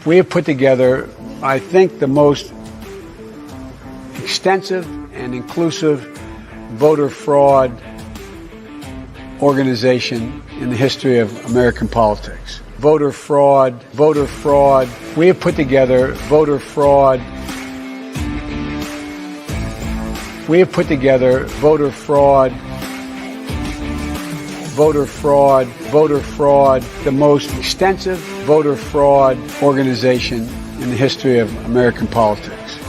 We have put together, I think, the most extensive and inclusive voter fraud organization in the history of American politics. Voter fraud. We have put together voter fraud. We have put together voter fraud, the most extensive voter fraud organization in the history of American politics.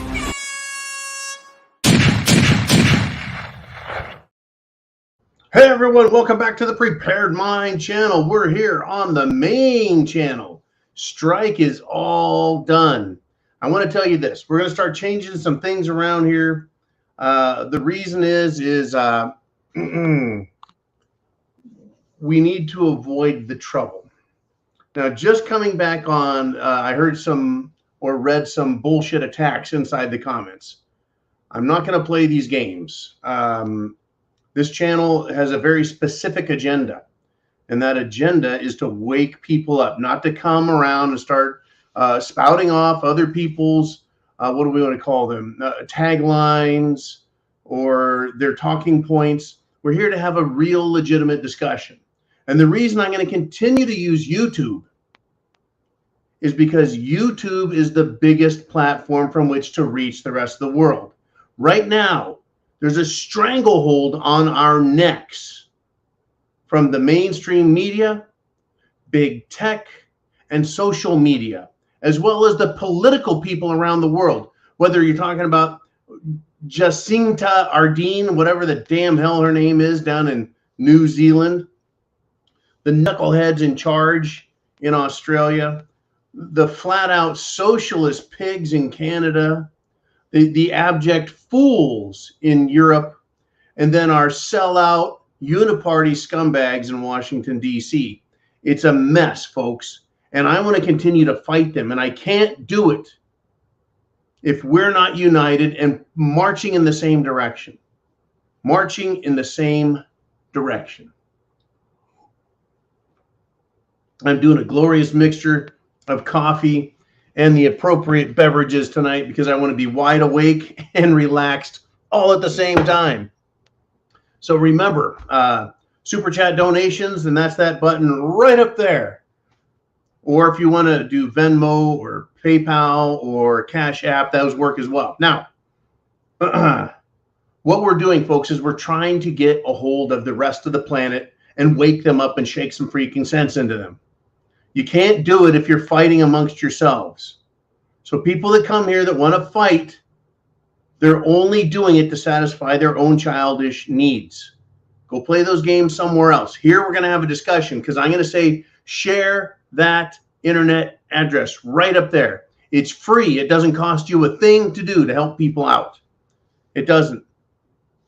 Hey everyone, welcome back to the Prepared Mind channel. We're here on the main channel. Strike is all done. I want to tell you this. We're going to start changing some things around here. The reason is we need to avoid the trouble. Now, just coming back on, I heard some or read some bullshit attacks inside the comments. I'm not going to play these games. This channel has a very specific agenda, and that agenda is to wake people up, not to come around and start spouting off other people's, what do we want to call them, taglines or their talking points. We're here to have a real legitimate discussion. And the reason I'm going to continue to use YouTube is because YouTube is the biggest platform from which to reach the rest of the world. Right now, there's a stranglehold on our necks from the mainstream media, big tech, and social media, as well as the political people around the world. Whether you're talking about Jacinta Ardern, whatever the damn hell her name is down in New Zealand, the knuckleheads in charge in Australia, the flat-out socialist pigs in Canada, the abject fools in Europe, and then our sellout uniparty scumbags in Washington, D.C. It's a mess, folks, and I want to continue to fight them, and I can't do it if we're not united and marching in the same direction. Marching in the same direction. I'm doing a glorious mixture of coffee and the appropriate beverages tonight because I want to be wide awake and relaxed all at the same time. So remember, Super Chat donations, and that's that button right up there. Or if you want to do Venmo or PayPal or CashApp, those work as well. Now, what we're doing, folks, is we're trying to get a hold of the rest of the planet and wake them up and shake some freaking sense into them. You can't do it if you're fighting amongst yourselves. So people that come here that want to fight, they're only doing it to satisfy their own childish needs. Go play those games somewhere else. Here we're going to have a discussion because I'm going to say share that internet address right up there. It's free. It doesn't cost you a thing to do to help people out. It doesn't.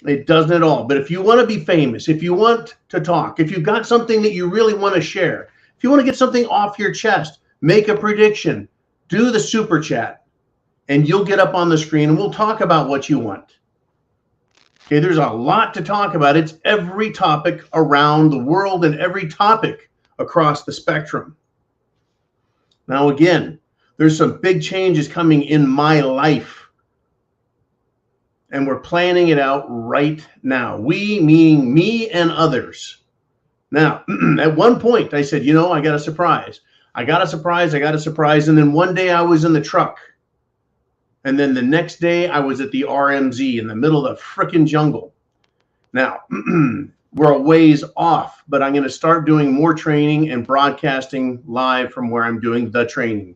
It doesn't at all. But if you want to be famous, if you want to talk, if you've got something that you really want to share, if you want to get something off your chest, make a prediction, do the super chat, and you'll get up on the screen and we'll talk about what you want. Okay, there's a lot to talk about. It's every topic around the world and every topic across the spectrum. Now, again, there's some big changes coming in my life, and we're planning it out right now. We, meaning me and others. Now, at one point, I said, you know, I got a surprise. I got a surprise. And then one day I was in the truck. And then the next day I was at the RMZ in the middle of the frickin' jungle. Now, we're a ways off, but I'm going to start doing more training and broadcasting live from where I'm doing the training.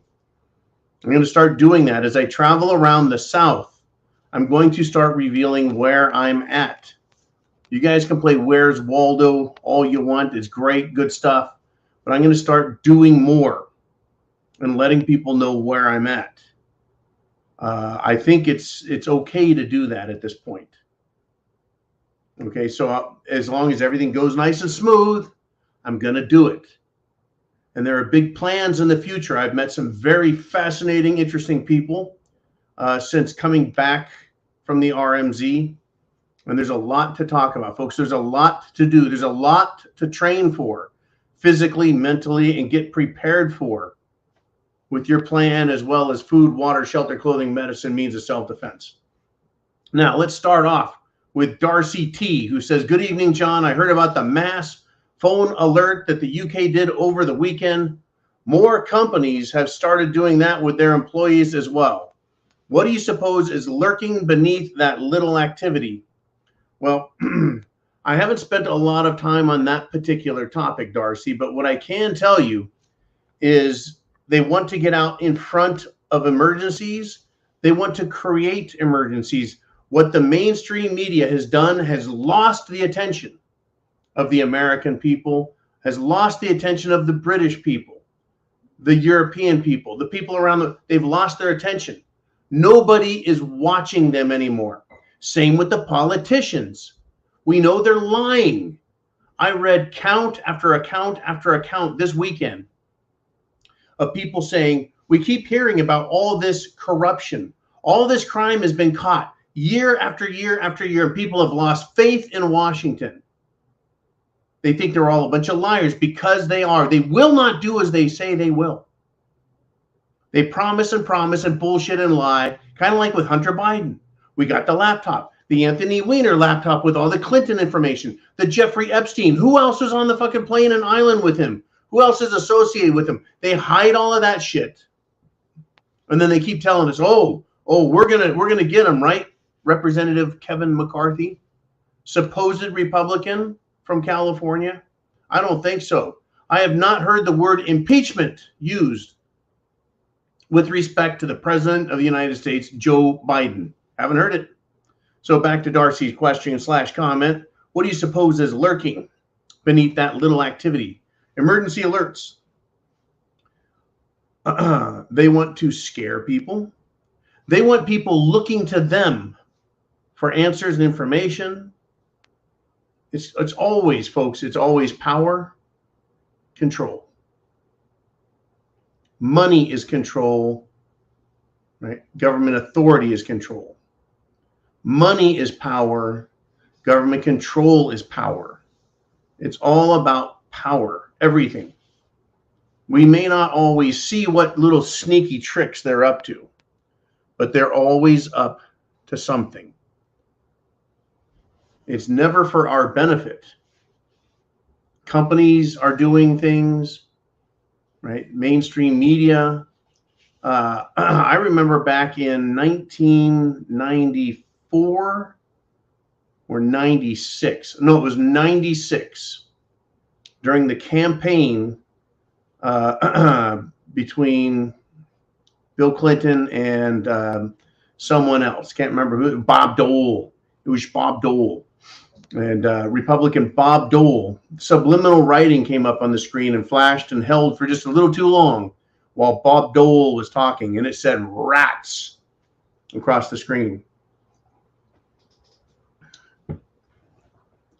I'm going to start doing that as I travel around the South. I'm going to start revealing where I'm at. You guys can play Where's Waldo all you want. It's great, good stuff. But I'm going to start doing more and letting people know where I'm at. I think it's okay to do that at this point. Okay, so as long as everything goes nice and smooth, I'm going to do it. And there are big plans in the future. I've met some very fascinating, interesting people since coming back from the RMZ. And there's a lot to talk about, folks. There's a lot to do. There's a lot to train for, physically, mentally, and get prepared for. with your plan, as well as food, water, shelter, clothing, medicine, means of self-defense. Now, let's start off with Darcy T, who says, good evening, John. I heard about the mass phone alert that the UK did over the weekend. More companies have started doing that with their employees as well. What do you suppose is lurking beneath that little activity? Well, I haven't spent a lot of time on that particular topic, Darcy, but what I can tell you is they want to get out in front of emergencies. They want to create emergencies. What the mainstream media has done has lost the attention of the American people, has lost the attention of the British people, the European people, the people around they've lost their attention. Nobody is watching them anymore. Same with the politicians. We know they're lying. I read count after account after account this weekend of people saying, we keep hearing about all this corruption. All this crime has been caught year after year after year, and people have lost faith in Washington. They think they're all a bunch of liars because they are. They will not do as they say they will. They promise and bullshit and lie, kind of like with Hunter Biden. We got the laptop, the Anthony Weiner laptop with all the Clinton information, the Jeffrey Epstein. Who else was on the fucking plane and island with him? Who else is associated with him? They hide all of that shit. And then they keep telling us, oh, we're gonna get him, right? Representative Kevin McCarthy, supposed Republican from California. I don't think so. I have not heard the word impeachment used with respect to the President of the United States, Joe Biden. Haven't heard it. So back to Darcy's question / comment. What do you suppose is lurking beneath that little activity? Emergency alerts. They want to scare people. They want people looking to them for answers and information. It's always, folks, it's always power, control. Money is control, right? Government authority is control. Money is power. Government control is power. It's all about power, everything. We may not always see what little sneaky tricks they're up to, but they're always up to something. It's never for our benefit. Companies are doing things, right? Mainstream media. I remember back in 1994 or 96. No, it was 96 during the campaign between Bill Clinton and someone else. Can't remember who. Bob Dole. It was Bob Dole. And Republican Bob Dole, subliminal writing came up on the screen and flashed and held for just a little too long while Bob Dole was talking, and it said rats across the screen.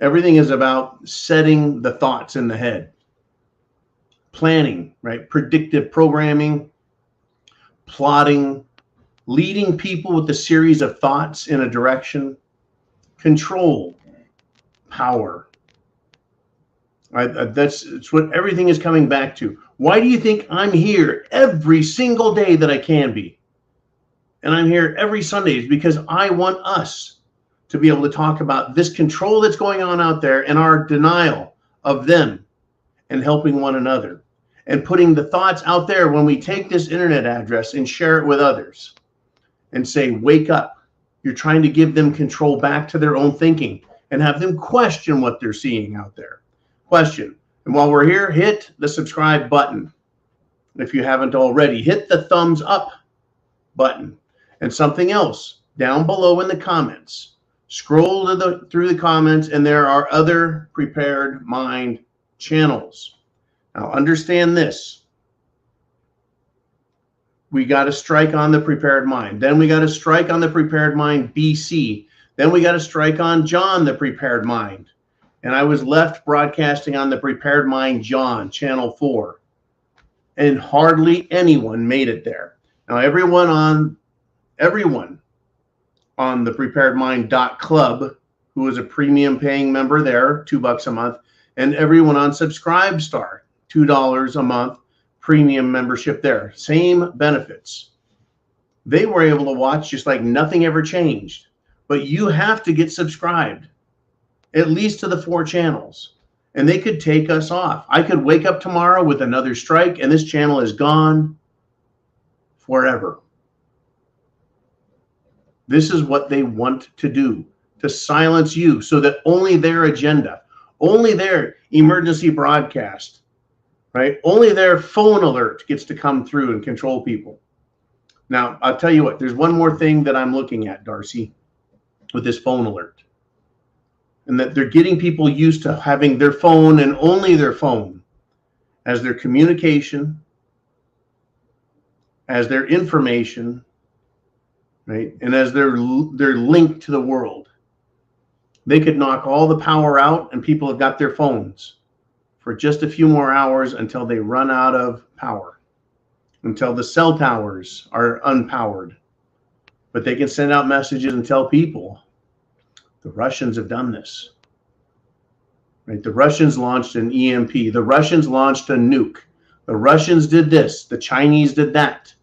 Everything is about setting the thoughts in the head, planning, right? Predictive programming, plotting, leading people with a series of thoughts in a direction, control, power. That's what everything is coming back to. Why do you think I'm here every single day that I can be? And I'm here every Sunday is because I want us to be able to talk about this control that's going on out there and our denial of them and helping one another and putting the thoughts out there when we take this internet address and share it with others and say, wake up. You're trying to give them control back to their own thinking and have them question what they're seeing out there. Question. And while we're here, hit the subscribe button. If you haven't already, hit the thumbs up button. And something else down below in the comments. Scroll through the comments, and there are other Prepared Mind channels. Now understand this. We got to strike on the Prepared Mind. Then we got to strike on the Prepared Mind BC. Then we got to strike on John, the Prepared Mind. And I was left broadcasting on the Prepared Mind John, channel 4. And hardly anyone made it there. Now everyone on the preparedmind.club, who is a premium paying member there, $2 a month, and everyone on Subscribestar, $2 a month, premium membership there. Same benefits. They were able to watch just like nothing ever changed. But you have to get subscribed, at least to the 4 channels. And they could take us off. I could wake up tomorrow with another strike and this channel is gone forever. This is what they want to do, to silence you so that only their agenda, only their emergency broadcast, right? Only their phone alert gets to come through and control people. Now, I'll tell you what, there's one more thing that I'm looking at, Darcy, with this phone alert. And that they're getting people used to having their phone and only their phone as their communication, as their information, right? And as their link to the world. They could knock all the power out and people have got their phones for just a few more hours until they run out of power, until the cell towers are unpowered. But they can send out messages and tell people. The Russians have done this, right? The Russians launched an EMP. The Russians launched a nuke. The Russians did this. The Chinese did that.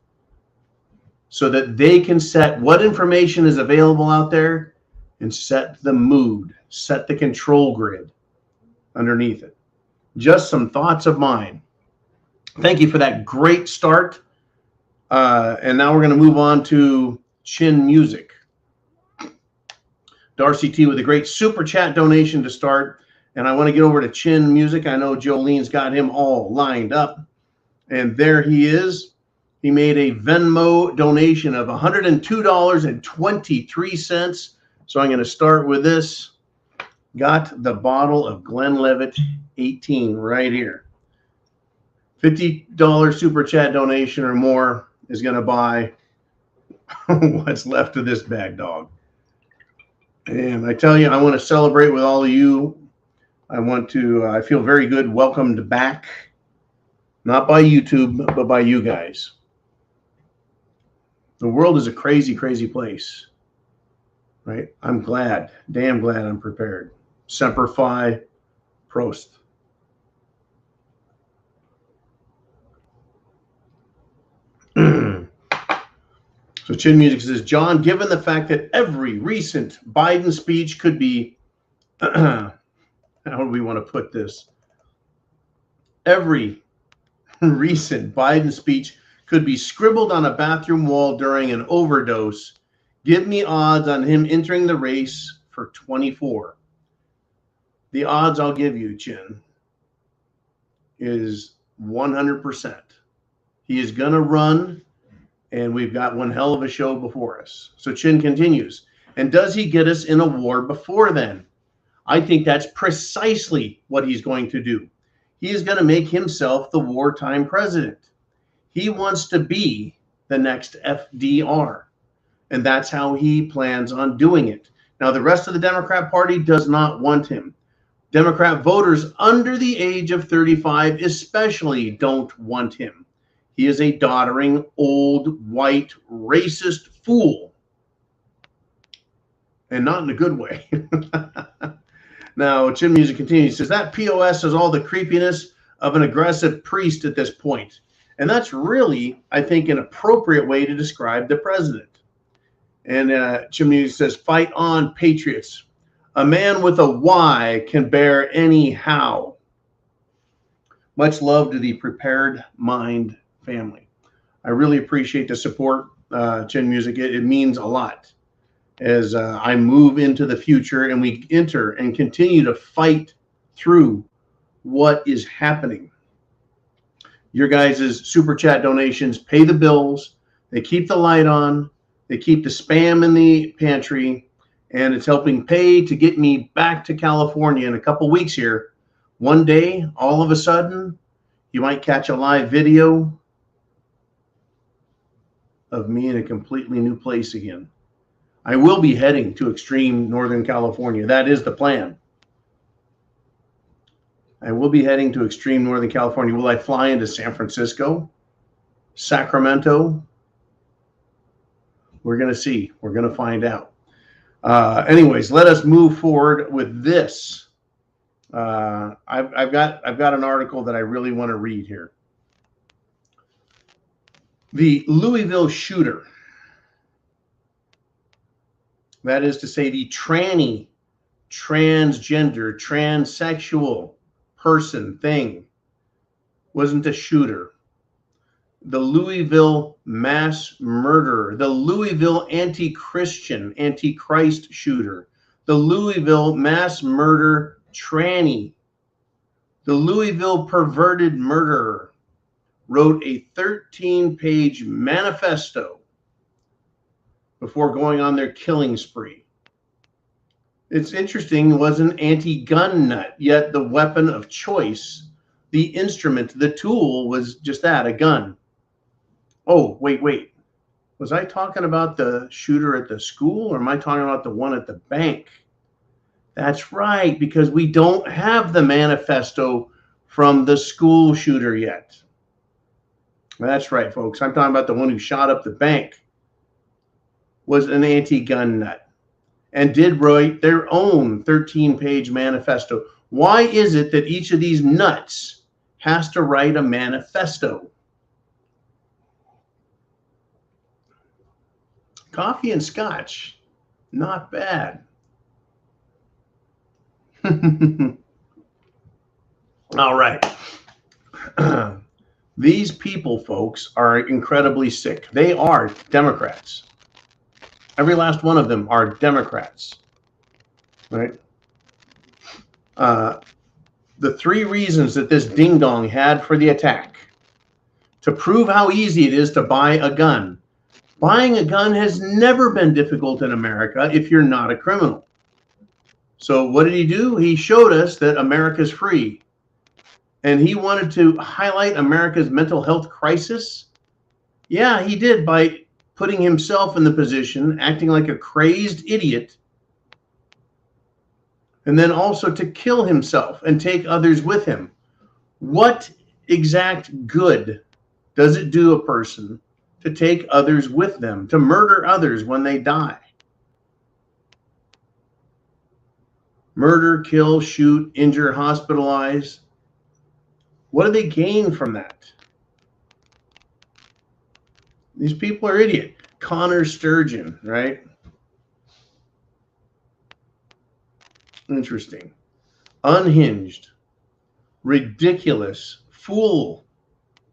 So that they can set what information is available out there and set the mood, set the control grid underneath it. Just some thoughts of mine. Thank you for that great start. And now we're going to move on to Chin Music. Darcy T with a great super chat donation to start. And I want to get over to Chin Music. I know Jolene's got him all lined up. And there he is. He made a Venmo donation of $102.23. So I'm going to start with this. Got the bottle of Glenlivet 18 right here. $50 super chat donation or more is going to buy what's left of this bag dog. And I tell you, I want to celebrate with all of you. I feel very good. Welcomed back, not by YouTube, but by you guys. The world is a crazy, crazy place, right? I'm glad, damn glad I'm prepared. Semper Fi, Prost. So Chin Music says, John, given the fact that every recent Biden speech could be, how do we want to put this? Every recent Biden speech could be scribbled on a bathroom wall during an overdose. Give me odds on him entering the race for 24. The odds I'll give you, Chin, is 100%. He is going to run. And we've got one hell of a show before us. So Chin continues. And does he get us in a war before then? I think that's precisely what he's going to do. He is going to make himself the wartime president. He wants to be the next FDR. And that's how he plans on doing it. Now, the rest of the Democrat Party does not want him. Democrat voters under the age of 35 especially don't want him. He is a doddering, old, white, racist fool. And not in a good way. Now, Chin Music continues. He says, that POS has all the creepiness of an aggressive priest at this point. And that's really, I think, an appropriate way to describe the president. And Chin Music says, fight on, patriots. A man with a Y can bear any how. Much love to the Prepared Mind family. I really appreciate the support, Chin Music. It means a lot as I move into the future and we enter and continue to fight through what is happening. Your guys' super chat donations pay the bills. They keep the light on. They keep the spam in the pantry. And it's helping pay to get me back to California in a couple weeks here. One day, all of a sudden, you might catch a live video of me in a completely new place again. I will be heading to extreme Northern California. That is the plan. I will be heading to extreme Northern California. Will I fly into San Francisco? Sacramento? We're going to see. We're going to find out. Anyways, let us move forward with this. I've got an article that I really want to read here. The Louisville shooter, that is to say the tranny, transgender, transsexual person, thing, wasn't a shooter. The Louisville mass murderer, the Louisville anti-Christian, anti-Christ shooter, the Louisville mass murder tranny, the Louisville perverted murderer wrote a 13-page manifesto before going on their killing spree. It's interesting, it was an anti-gun nut, yet the weapon of choice, the instrument, the tool was just that, a gun. Oh, wait. Was I talking about the shooter at the school, or am I talking about the one at the bank? That's right, because we don't have the manifesto from the school shooter yet. That's right, folks. I'm talking about the one who shot up the bank, was an anti-gun nut and did write their own 13-page manifesto. Why is it that each of these nuts has to write a manifesto? Coffee and scotch, not bad. All right. These people, folks, are incredibly sick. They are Democrats. Every last one of them are Democrats, right? The three reasons that this ding-dong had for the attack: to prove how easy it is to buy a gun. Buying a gun has never been difficult in America if you're not a criminal. So what did he do? He showed us that America's free. And he wanted to highlight America's mental health crisis. Yeah, he did, by putting himself in the position, acting like a crazed idiot, and then also to kill himself and take others with him. What exact good does it do a person to take others with them, to murder others when they die? Murder, kill, shoot, injure, hospitalize. What do they gain from that? These people are idiots. Connor Sturgeon, right? Interesting. Unhinged, ridiculous, fool,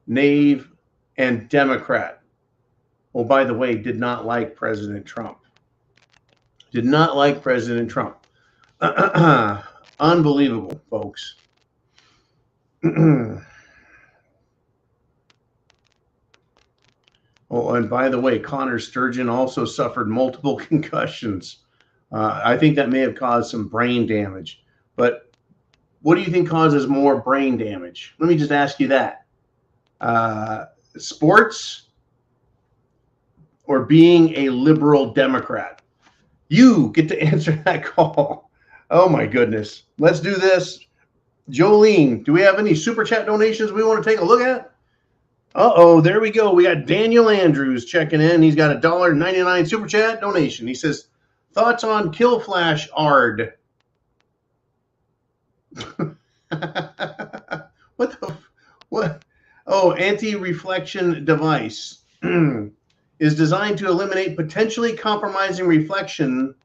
knave, and Democrat. Oh, by the way, did not like President Trump. Did not like President Trump. Unbelievable, folks. Oh, and by the way, Connor Sturgeon also suffered multiple concussions. I think that may have caused some brain damage. But what do you think causes more brain damage? Let me just ask you that. Sports or being a liberal Democrat? You get to answer that call. Oh, my goodness. Let's do this. Jolene, do we have any super chat donations we want to take a look at? Uh-oh, there we go. We got Daniel Andrews checking in. He's got a $1.99 super chat donation. He says, thoughts on Kill Flash Ard? What? Oh, anti-reflection device is designed to eliminate potentially compromising reflection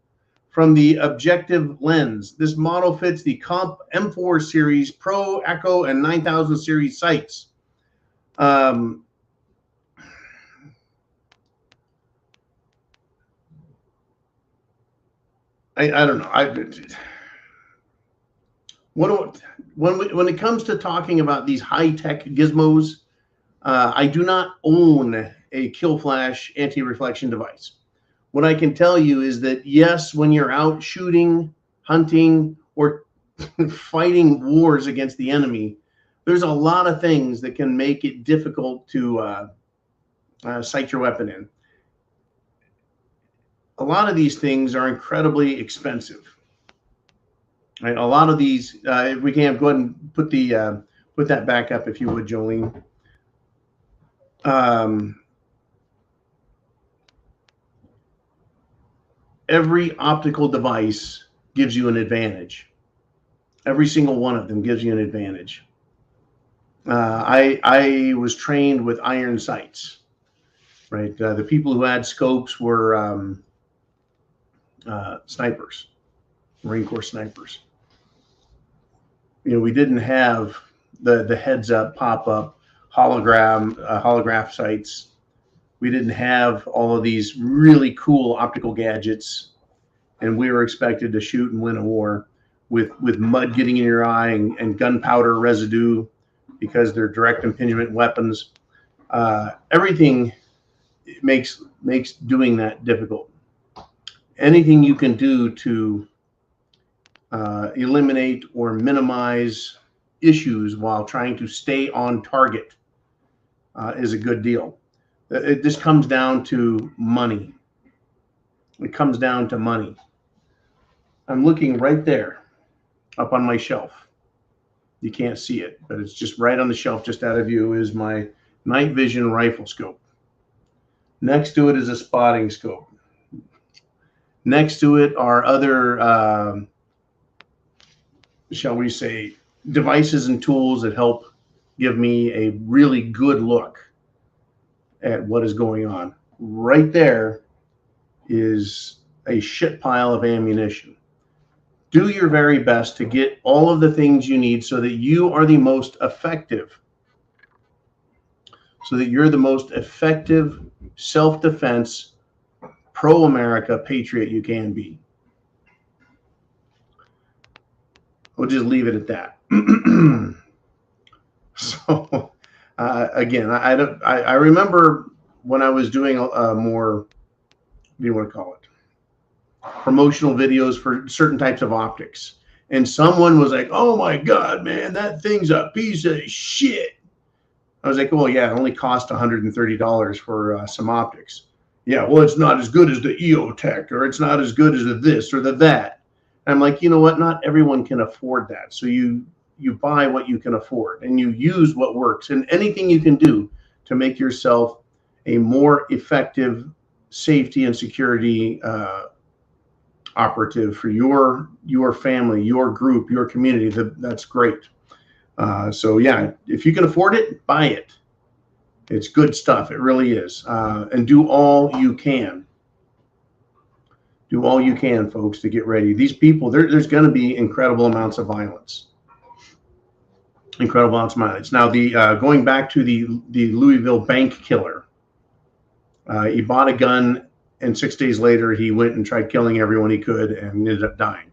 from the objective lens. This model fits the Comp M4 series, Pro, Echo, and 9000 series sights. I don't know. When it comes to talking about these high-tech gizmos, I do not own a Kill Flash anti-reflection device. What I can tell you is that, yes, when you're out shooting, hunting, or fighting wars against the enemy, there's a lot of things that can make it difficult to sight your weapon in. A lot of these things are incredibly expensive. Right? A lot of these, if we can, go ahead and put that back up, if you would, Jolene. Every optical device gives you an advantage. Every single one of them gives you an advantage. I was trained with iron sights. right? The people who had scopes were snipers, Marine Corps snipers. You know, we didn't have the heads up, pop up, holograph sights. We didn't have all of these really cool optical gadgets, and we were expected to shoot and win a war with mud getting in your eye and gunpowder residue because they're direct impingement weapons. Everything makes doing that difficult. Anything you can do to eliminate or minimize issues while trying to stay on target is a good deal. This comes down to money. It comes down to money. I'm looking right there up on my shelf. You can't see it, but it's just right on the shelf, just out of view, is my night vision rifle scope. Next to it is a spotting scope. Next to it are other, shall we say, devices and tools that help give me a really good look at what is going on. Right there is a shit pile of ammunition. Do your very best to get all of the things you need so that you are the most effective. So that you're the most effective self-defense, pro-America patriot you can be. We'll just leave it at that. So, again, I remember when I was doing more, what do you want to call it? Promotional videos for certain types of optics. And someone was like, oh my God, man, that thing's a piece of shit. I was like, well, yeah, it only cost $130 for some optics. Yeah, well, it's not as good as the EOTech, or it's not as good as the this or the that. And I'm like, you know what? Not everyone can afford that. So you buy what you can afford and you use what works. And anything you can do to make yourself a more effective safety and security operative for your family, your group, your community, that's great. So yeah, if you can afford it, buy it. It's good stuff. It really is. And do all you can. Do all you can, folks, to get ready. These people, there's going to be incredible amounts of violence. Incredible amounts of violence. Now, going back to the Louisville bank killer, he bought a gun, and 6 days later, he went and tried killing everyone he could and ended up dying.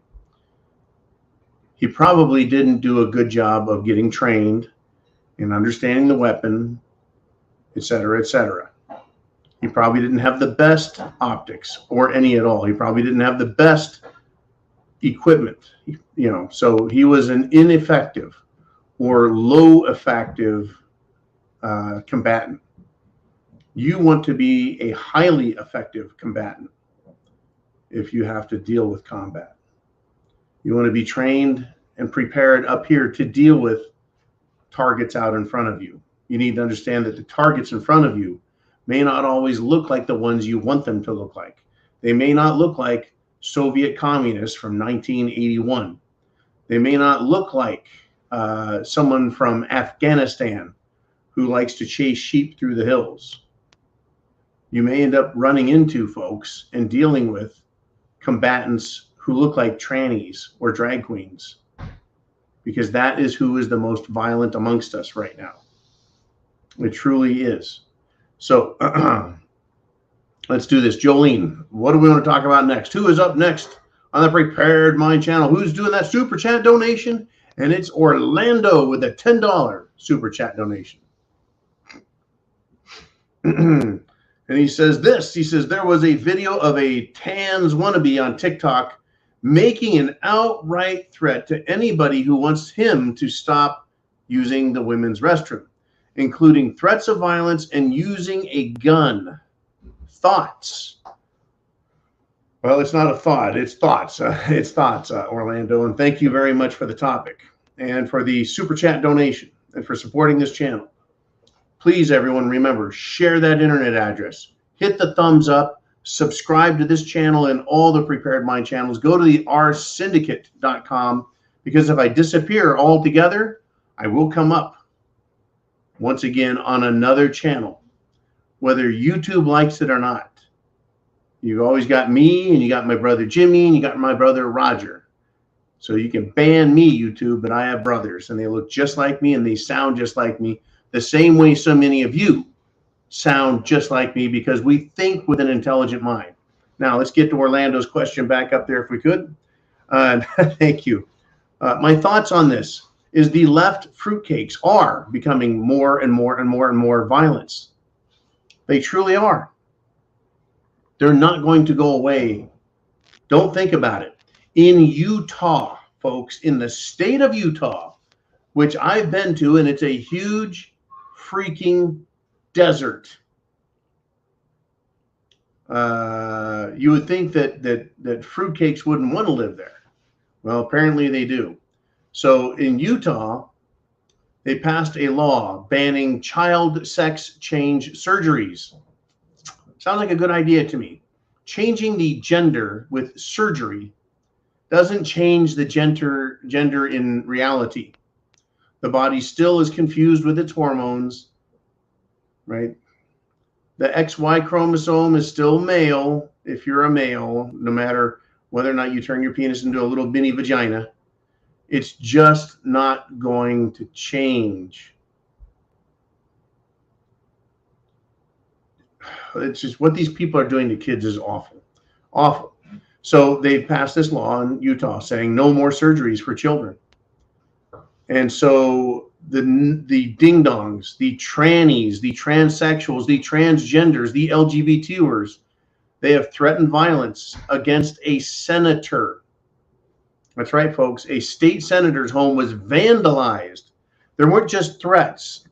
He probably didn't do a good job of getting trained and understanding the weapon, et cetera, et cetera. He probably didn't have the best optics or any at all. He probably didn't have the best equipment, you know, so he was an ineffective or low effective combatant. You want to be a highly effective combatant if you have to deal with combat. You want to be trained and prepared up here to deal with targets out in front of you. You need to understand that the targets in front of you may not always look like the ones you want them to look like. They may not look like Soviet communists from 1981. They may not look like someone from Afghanistan who likes to chase sheep through the hills. You may end up running into folks and dealing with combatants who look like trannies or drag queens, because that is who is the most violent amongst us right now. It truly is. So let's do this. Jolene, what do we want to talk about next? Who is up next on the Prepared Mind channel? Who's doing that super chat donation? And it's Orlando with a $10 super chat donation. And he says this. He says, there was a video of a Tans wannabe on TikTok making an outright threat to anybody who wants him to stop using the women's restroom, including threats of violence and using a gun. Thoughts? Well, it's not a thought. It's thoughts. It's thoughts, Orlando. And thank you very much for the topic and for the super chat donation and for supporting this channel. Please, everyone, remember, share that internet address. Hit the thumbs up. Subscribe to this channel and all the Prepared Mind channels. Go to the rsyndicate.com, because if I disappear altogether, I will come up once again on another channel whether YouTube likes it or not. You've always got me, and you got my brother Jimmy, and you got my brother Roger. So you can ban me, YouTube, but I have brothers, and they look just like me, and they sound just like me, the same way so many of you sound just like me, because we think with an intelligent mind. Now, let's get to Orlando's question back up there if we could. Thank you. My thoughts on this is the left fruitcakes are becoming more and more and more and more violent. They truly are. They're not going to go away. Don't think about it. In Utah, folks, in the state of Utah, which I've been to, and it's a huge freaking desert. You would think that fruitcakes wouldn't want to live there. Well, apparently they do. So in Utah, they passed a law banning child sex change surgeries. Sounds like a good idea to me. Changing the gender with surgery doesn't change the gender in reality. The body still is confused with its hormones, right? The XY chromosome is still male if you're a male, no matter whether or not you turn your penis into a little mini vagina. It's just not going to change. It's just what these people are doing to kids is awful. Awful. So they passed this law in Utah saying no more surgeries for children. And so the ding-dongs, the trannies, the transsexuals, the transgenders, the LGBTers, they have threatened violence against a senator. That's right, folks. A state senator's home was vandalized. There weren't just threats.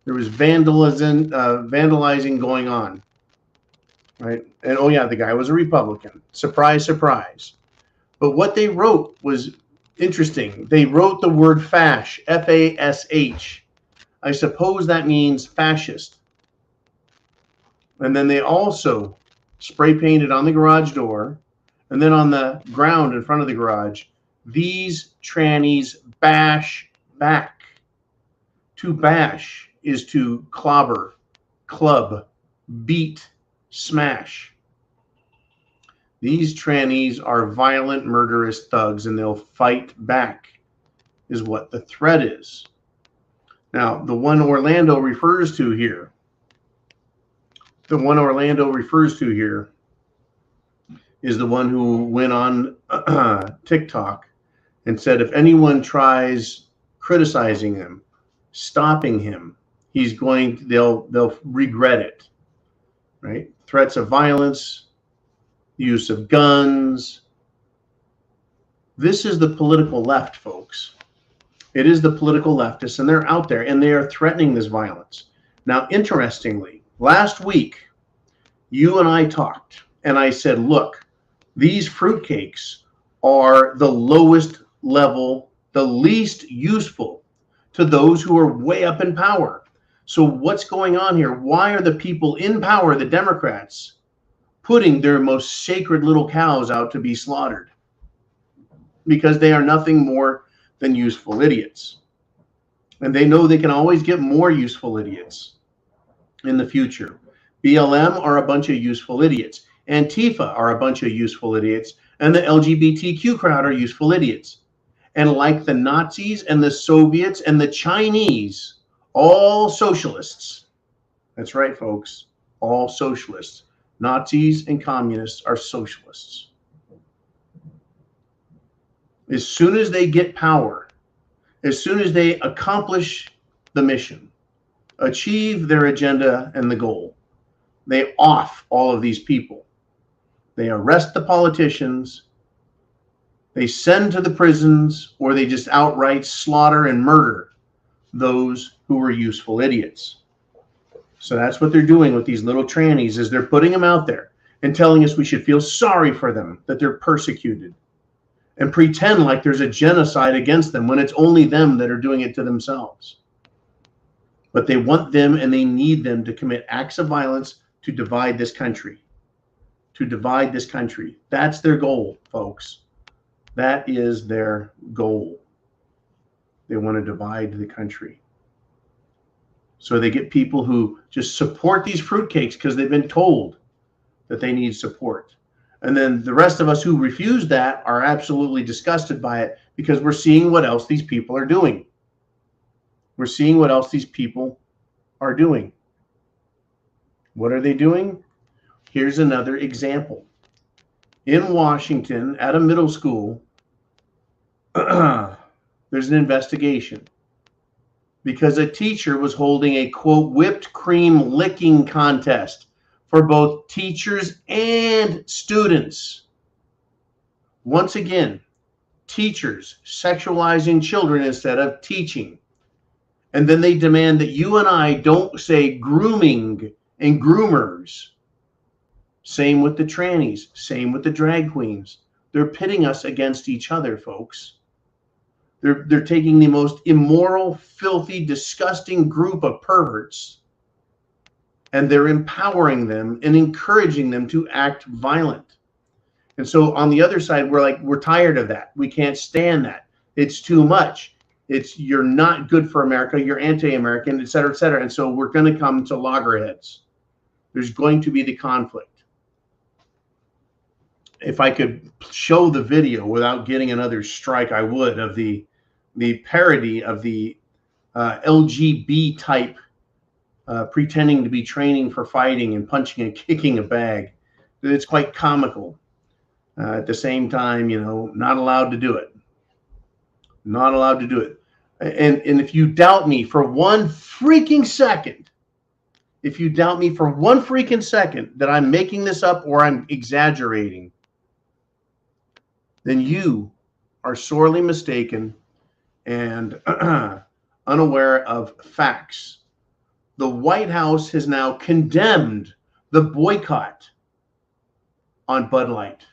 There was vandalizing going on. Right? And oh yeah, the guy was a Republican. Surprise, surprise. But what they wrote was interesting. They wrote the word fash, F-A-S-H. I suppose that means fascist. And then they also spray painted on the garage door, and then on the ground in front of the garage, these trannies bash back. To bash is to clobber, club, beat, smash. These trannies are violent, murderous thugs, and they'll fight back, is what the threat is. Now, the one Orlando refers to here, is the one who went on TikTok and said if anyone tries criticizing him, stopping him, they'll regret it. Right? Threats of violence, use of guns. This is the political left, folks. It is the political leftists, and they're out there, and they are threatening this violence. Now, interestingly, last week, you and I talked, and I said, look, these fruitcakes are the lowest level, the least useful to those who are way up in power. So what's going on here? Why are the people in power, the Democrats, putting their most sacred little cows out to be slaughtered? Because they are nothing more than useful idiots. And they know they can always get more useful idiots in the future. BLM are a bunch of useful idiots. Antifa are a bunch of useful idiots. And the LGBTQ crowd are useful idiots. And like the Nazis and the Soviets and the Chinese, all socialists. That's right, folks. All socialists. Nazis and communists are socialists. As soon as they get power, as soon as they accomplish the mission, achieve their agenda and the goal, they off all of these people. They arrest the politicians, they send to the prisons, or they just outright slaughter and murder those who were useful idiots. So that's what they're doing with these little trannies, is they're putting them out there and telling us we should feel sorry for them, that they're persecuted, and pretend like there's a genocide against them when it's only them that are doing it to themselves. But they want them and they need them to commit acts of violence to divide this country. To divide this country. That's their goal, folks. That is their goal. They want to divide the country. So they get people who just support these fruitcakes because they've been told that they need support. And then the rest of us who refuse that are absolutely disgusted by it because we're seeing what else these people are doing. We're seeing what else these people are doing. What are they doing? Here's another example. In Washington, at a middle school, there's an investigation because a teacher was holding a, quote, whipped cream licking contest for both teachers and students. Once again, teachers sexualizing children instead of teaching. And then they demand that you and I don't say grooming and groomers. Same with the trannies, same with the drag queens. They're pitting us against each other, folks. They're taking the most immoral, filthy, disgusting group of perverts, and they're empowering them and encouraging them to act violent. And so on the other side, we're tired of that. We can't stand that. It's too much. You're not good for America. You're anti-American, et cetera, et cetera. And so we're going to come to loggerheads. There's going to be the conflict. If I could show the video without getting another strike, I would, of the parody of the LGB type pretending to be training for fighting and punching and kicking a bag. It's quite comical. At the same time, not allowed to do it. Not allowed to do it. And if you doubt me for one freaking second, that I'm making this up or I'm exaggerating, then you are sorely mistaken and unaware of facts. The White House has now condemned the boycott on Bud Light.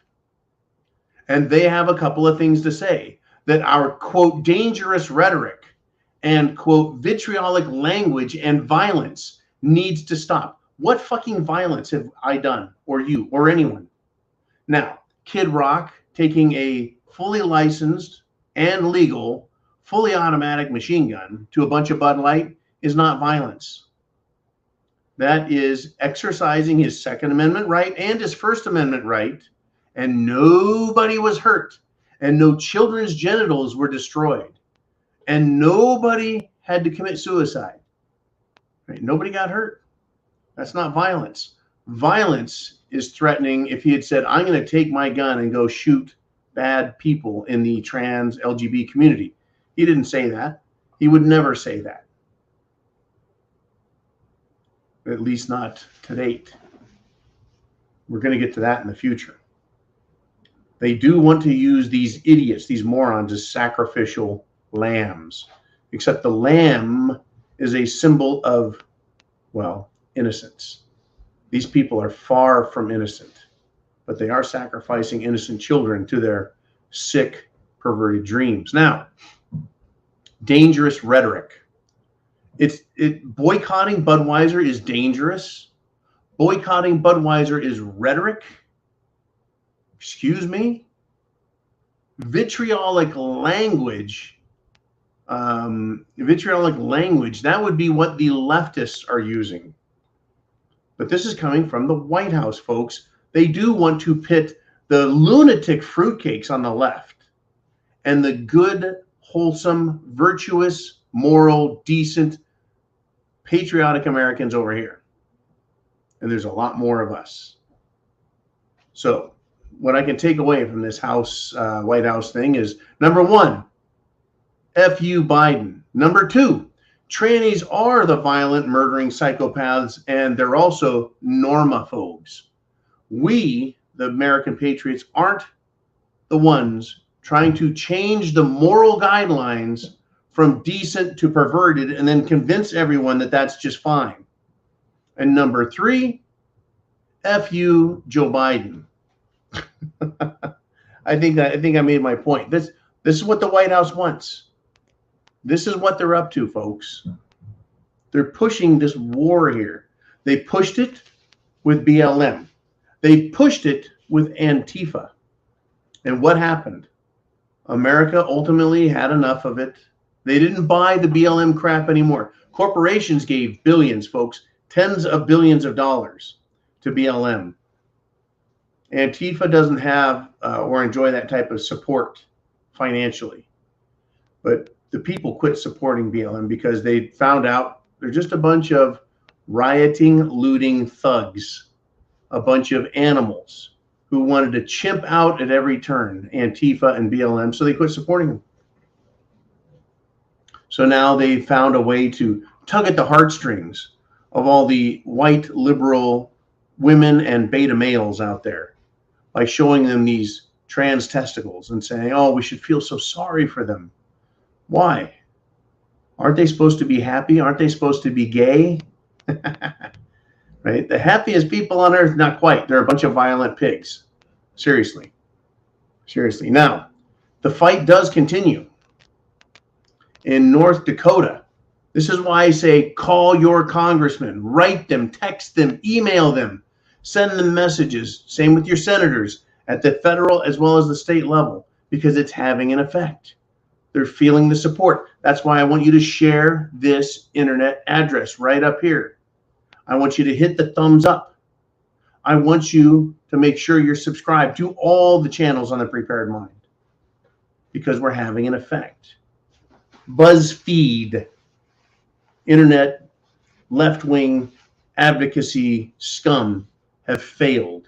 And they have a couple of things to say. That our, quote, dangerous rhetoric and, quote, vitriolic language and violence needs to stop. What fucking violence have I done, or you, or anyone? Now, Kid Rock taking a fully licensed and legal, fully automatic machine gun to a bunch of Bud Light is not violence. That is exercising his Second Amendment right and his First Amendment right, and nobody was hurt. And no children's genitals were destroyed. And nobody had to commit suicide. Right? Nobody got hurt. That's not violence. Violence is threatening. If he had said, I'm going to take my gun and go shoot bad people in the trans LGBT community. He didn't say that. He would never say that. At least not to date. We're going to get to that in the future. They do want to use these idiots, these morons, as sacrificial lambs. Except the lamb is a symbol of, well, innocence. These people are far from innocent, but they are sacrificing innocent children to their sick, perverted dreams. Now, dangerous rhetoric. Boycotting Budweiser is dangerous. Boycotting Budweiser is rhetoric. Excuse me? Vitriolic language, that would be what the leftists are using. But this is coming from the White House, folks. They do want to pit the lunatic fruitcakes on the left and the good, wholesome, virtuous, moral, decent, patriotic Americans over here. And there's a lot more of us. So, what I can take away from this White House thing is, number one, F you, Biden. Number two, trannies are the violent, murdering psychopaths, and they're also normophobes. We, the American patriots, aren't the ones trying to change the moral guidelines from decent to perverted and then convince everyone that that's just fine. And number three, F you, Joe Biden. I think I made my point. This is what the White House wants. This is what they're up to, folks. They're pushing this war here. They pushed it with BLM. They pushed it with Antifa. And what happened? America ultimately had enough of it. They didn't buy the BLM crap anymore. Corporations gave billions, folks, tens of billions of dollars to BLM. Antifa doesn't have or enjoy that type of support financially. But the people quit supporting BLM because they found out they're just a bunch of rioting, looting thugs, a bunch of animals who wanted to chimp out at every turn, Antifa and BLM, so they quit supporting them. So now they found a way to tug at the heartstrings of all the white liberal women and beta males out there by showing them these trans testicles and saying, oh, we should feel so sorry for them. Why? Aren't they supposed to be happy? Aren't they supposed to be gay? Right? The happiest people on earth, not quite. They're a bunch of violent pigs. Seriously. Seriously. Now, the fight does continue in North Dakota. This is why I say call your congressman, write them, text them, email them, send them messages. Same with your senators at the federal as well as the state level, because it's having an effect. They're feeling the support. That's why I want you to share this internet address right up here. I want you to hit the thumbs up. I want you to make sure you're subscribed to all the channels on The Prepared Mind, because we're having an effect. BuzzFeed, internet left-wing advocacy scum have failed.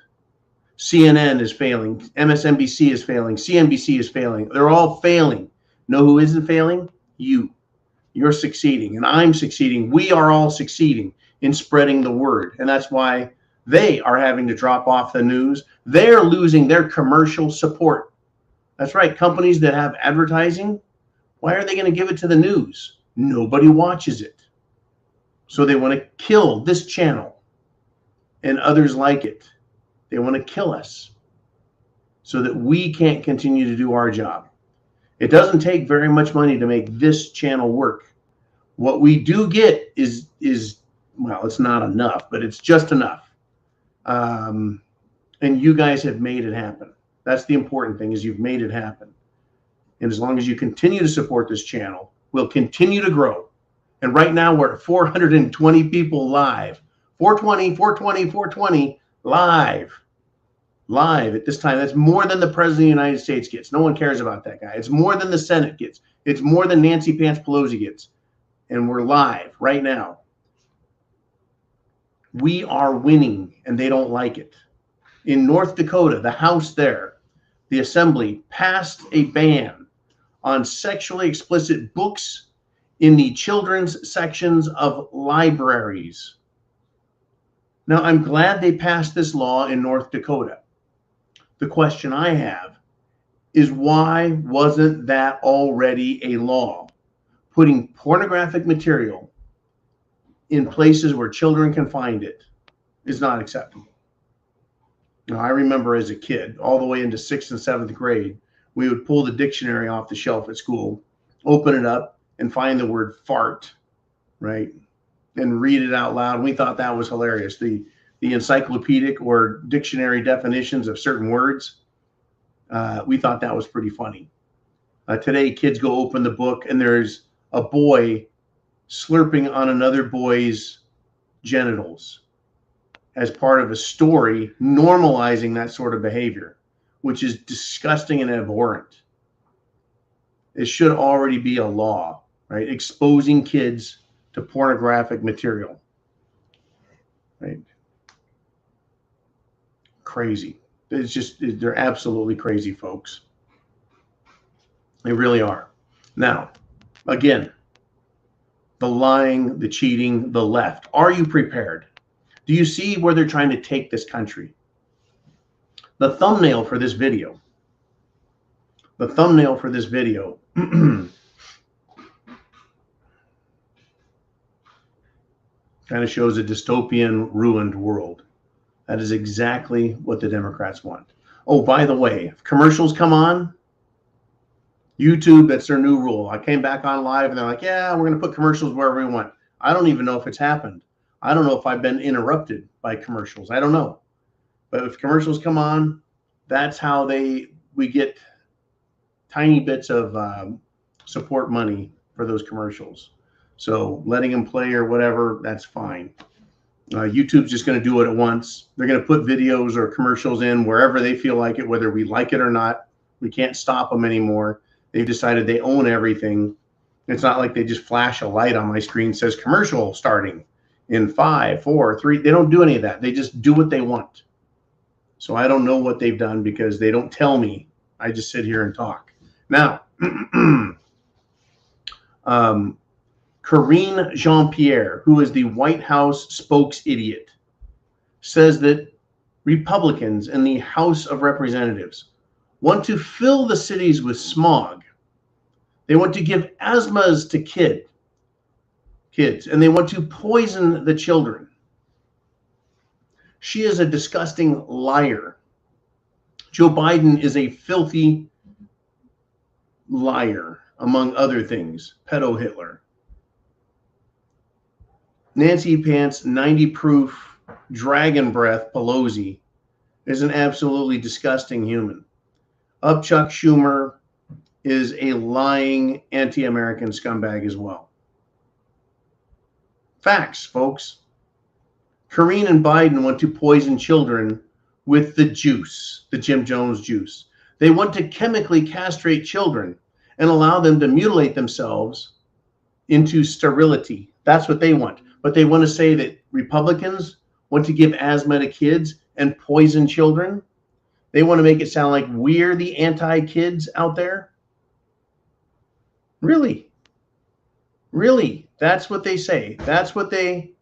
CNN is failing. MSNBC is failing. CNBC is failing. They're all failing. Know who isn't failing? You. You're succeeding, and I'm succeeding. We are all succeeding in spreading the word, and that's why they are having to drop off the news. They're losing their commercial support. That's right. Companies that have advertising, why are they going to give it to the news? Nobody watches it. So they want to kill this channel and others like it. They want to kill us so that we can't continue to do our job. It doesn't take very much money to make this channel work. What we do get is well, it's not enough, but it's just enough. And you guys have made it happen. That's the important thing, is you've made it happen. And as long as you continue to support this channel, we'll continue to grow. And right now we're at 420 people live. 420 live. Live at this time. That's more than the President of the United States gets. No one cares about that guy. It's more than the Senate gets. It's more than Nancy Pants Pelosi gets. And we're live right now. We are winning, and they don't like it. In North Dakota, the House there, the Assembly passed a ban on sexually explicit books in the children's sections of libraries. Now, I'm glad they passed this law in North Dakota. The question I have is, why wasn't that already a law? Putting pornographic material in places where children can find it is not acceptable. Now, I remember as a kid, all the way into 6th and 7th grade, we would pull the dictionary off the shelf at school, open it up, and find the word fart, right? And read it out loud. We thought that was hilarious. The encyclopedic or dictionary definitions of certain words, we thought that was pretty funny. Today, kids go open the book, and there's a boy slurping on another boy's genitals as part of a story normalizing that sort of behavior, which is disgusting and abhorrent. It should already be a law, right? Exposing kids to pornographic material, right? Crazy. It's just, they're absolutely crazy, folks. They really are. Now, again, the lying, the cheating, the left. Are you prepared? Do you see where they're trying to take this country? The thumbnail for this video, kind of shows a dystopian, ruined world. That is exactly what the Democrats want. Oh, by the way, if commercials come on, YouTube, that's their new rule. I came back on live and they're like, yeah, we're going to put commercials wherever we want. I don't even know if it's happened. I don't know if I've been interrupted by commercials. I don't know. But if commercials come on, that's how we get tiny bits of support money for those commercials. So letting them play or whatever, that's fine. YouTube's just going to do it at once. They're going to put videos or commercials in wherever they feel like it, whether we like it or not. We can't stop them anymore. They've decided they own everything. It's not like they just flash a light on my screen says commercial starting in 5, 4, 3. They don't do any of that. They just do what they want. So I don't know what they've done because they don't tell me. I just sit here and talk. Now, Karine Jean-Pierre, who is the White House spokes idiot, says that Republicans in the House of Representatives want to fill the cities with smog. They want to give asthmas to kids, and they want to poison the children. She is a disgusting liar. Joe Biden is a filthy liar, among other things. Pedo Hitler. Nancy Pants 90 proof dragon breath Pelosi is an absolutely disgusting human. Chuck Schumer is a lying anti-American scumbag as well. Facts, folks. Karine and Biden want to poison children with the juice, the Jim Jones juice. They want to chemically castrate children and allow them to mutilate themselves into sterility. That's what they want. But they want to say that Republicans want to give asthma to kids and poison children. They want to make it sound like we're the anti-kids out there. Really? Really? That's what they say. That's what they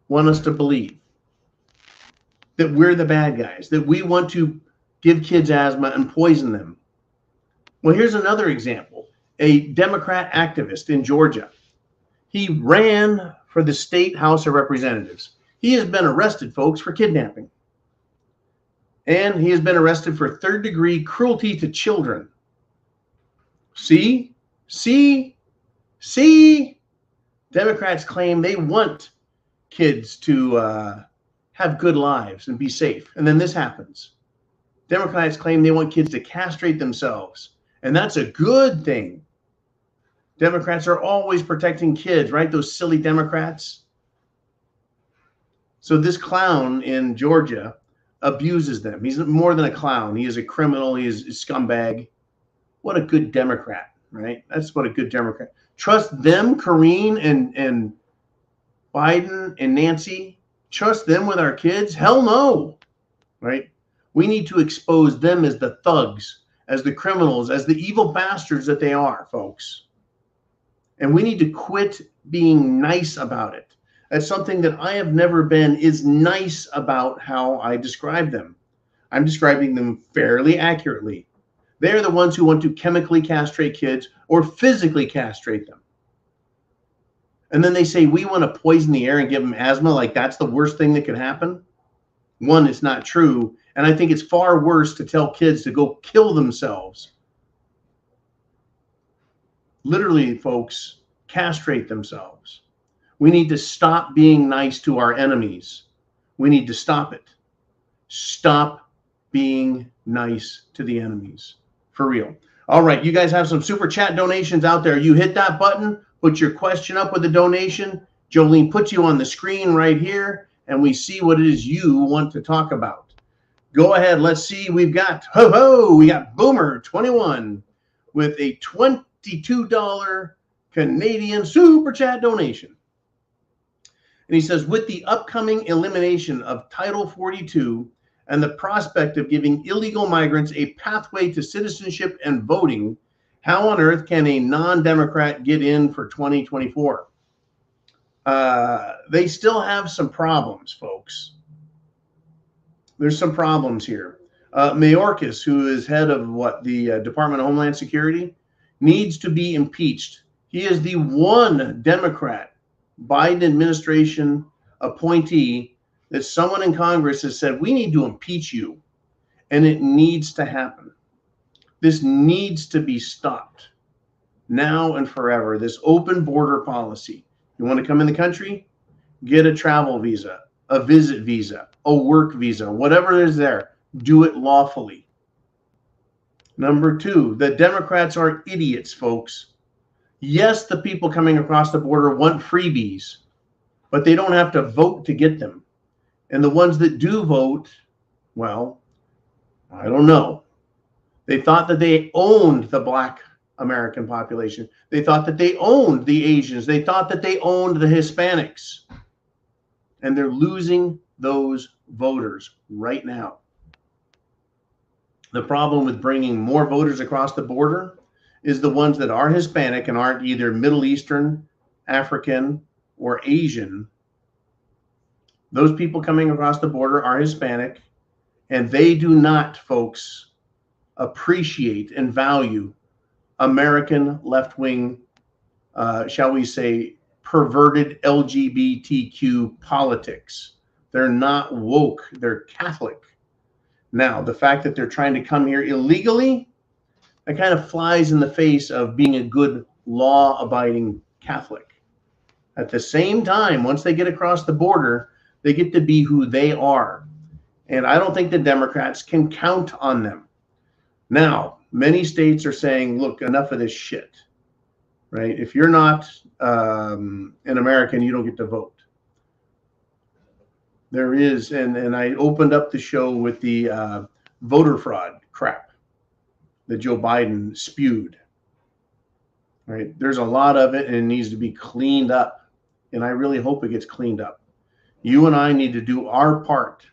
want us to believe. That we're the bad guys. That we want to give kids asthma and poison them. Well, here's another example. A Democrat activist in Georgia. He ran for the state House of Representatives. He has been arrested, folks, for kidnapping. And he has been arrested for third-degree cruelty to children. See? Democrats claim they want kids to have good lives and be safe. And then this happens. Democrats claim they want kids to castrate themselves. And that's a good thing. Democrats are always protecting kids, right? Those silly Democrats. So this clown in Georgia abuses them. He's more than a clown. He is a criminal. He is a scumbag. What a good Democrat, right? That's what a good Democrat. Trust them, Karine and Biden and Nancy. Trust them with our kids? Hell no, right? We need to expose them as the thugs, as the criminals, as the evil bastards that they are, folks. And we need to quit being nice about it. That's something that I have never been, is nice about how I describe them. I'm describing them fairly accurately. They're the ones who want to chemically castrate kids or physically castrate them. And then they say, we want to poison the air and give them asthma, like that's the worst thing that could happen. One, it's not true. And I think it's far worse to tell kids to go kill themselves. Literally, folks, castrate themselves. We need to stop being nice to our enemies. We need to stop it. Stop being nice to the enemies. For real. All right, you guys have some super chat donations out there. You hit that button, put your question up with a donation. Jolene puts you on the screen right here, and we see what it is you want to talk about. Go ahead. Let's see. We've got, we got Boomer21 with a $22 Canadian super chat donation. And he says, with the upcoming elimination of Title 42 and the prospect of giving illegal migrants a pathway to citizenship and voting, how on earth can a non-Democrat get in for 2024? They still have some problems, folks. There's some problems here. Mayorkas, who is head of the Department of Homeland Security, needs to be impeached. He is the one Democrat Biden administration appointee that someone in Congress has said, we need to impeach you. And it needs to happen. This needs to be stopped now and forever. This open border policy. You want to come in the country? Get a travel visa, a visit visa, a work visa, whatever is there. Do it lawfully. Number two, the Democrats are idiots, folks. Yes, the people coming across the border want freebies, but they don't have to vote to get them. And the ones that do vote, well, I don't know. They thought that they owned the Black American population. They thought that they owned the Asians. They thought that they owned the Hispanics. And they're losing those voters right now. The problem with bringing more voters across the border is the ones that are Hispanic and aren't either Middle Eastern, African, or Asian. Those people coming across the border are Hispanic, and they do not, folks, appreciate and value American left-wing, shall we say, perverted LGBTQ politics. They're not woke, they're Catholic. Now, the fact that they're trying to come here illegally, that kind of flies in the face of being a good law-abiding Catholic. At the same time, once they get across the border, they get to be who they are. And I don't think the Democrats can count on them. Now, many states are saying, look, enough of this shit, right? If you're not an American, you don't get to vote. There is, and I opened up the show with the voter fraud crap that Joe Biden spewed, right? There's a lot of it and it needs to be cleaned up. And I really hope it gets cleaned up. You and I need to do our part,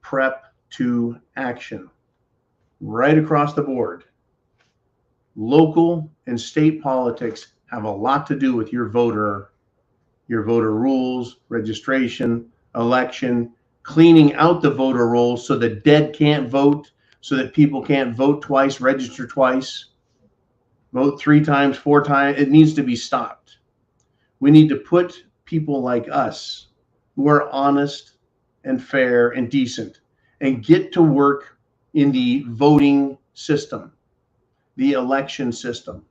prep to action, right across the board. Local and state politics have a lot to do with your voter rules, registration, election, cleaning out the voter rolls so the dead can't vote, so that people can't vote twice, register twice, vote 3 times, 4 times. It needs to be stopped. We need to put people like us who are honest and fair and decent and get to work in the voting system, the election system,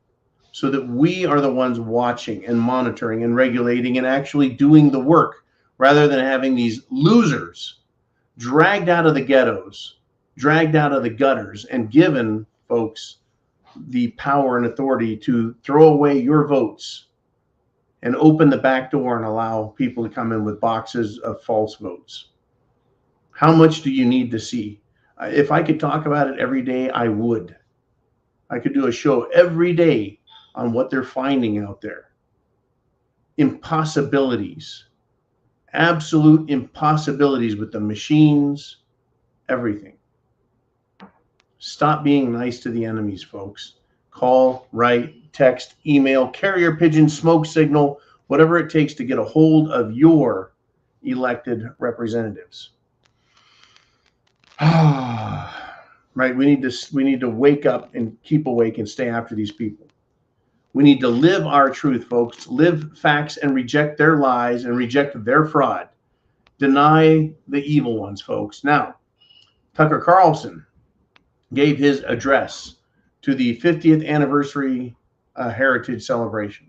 so that we are the ones watching and monitoring and regulating and actually doing the work, rather than having these losers dragged out of the ghettos, dragged out of the gutters, and given folks the power and authority to throw away your votes and open the back door and allow people to come in with boxes of false votes. How much do you need to see? If I could talk about it every day, I would. I could do a show every day on what they're finding out there. Impossibilities. Absolute impossibilities with the machines, everything. Stop being nice to the enemies, folks. Call, write, text, email, carrier pigeon, smoke signal, whatever it takes to get a hold of your elected representatives. Right? We need to wake up and keep awake and stay after these people. We need to live our truth, folks. Live facts and reject their lies and reject their fraud. Deny the evil ones, folks. Now, Tucker Carlson gave his address to the 50th anniversary heritage celebration.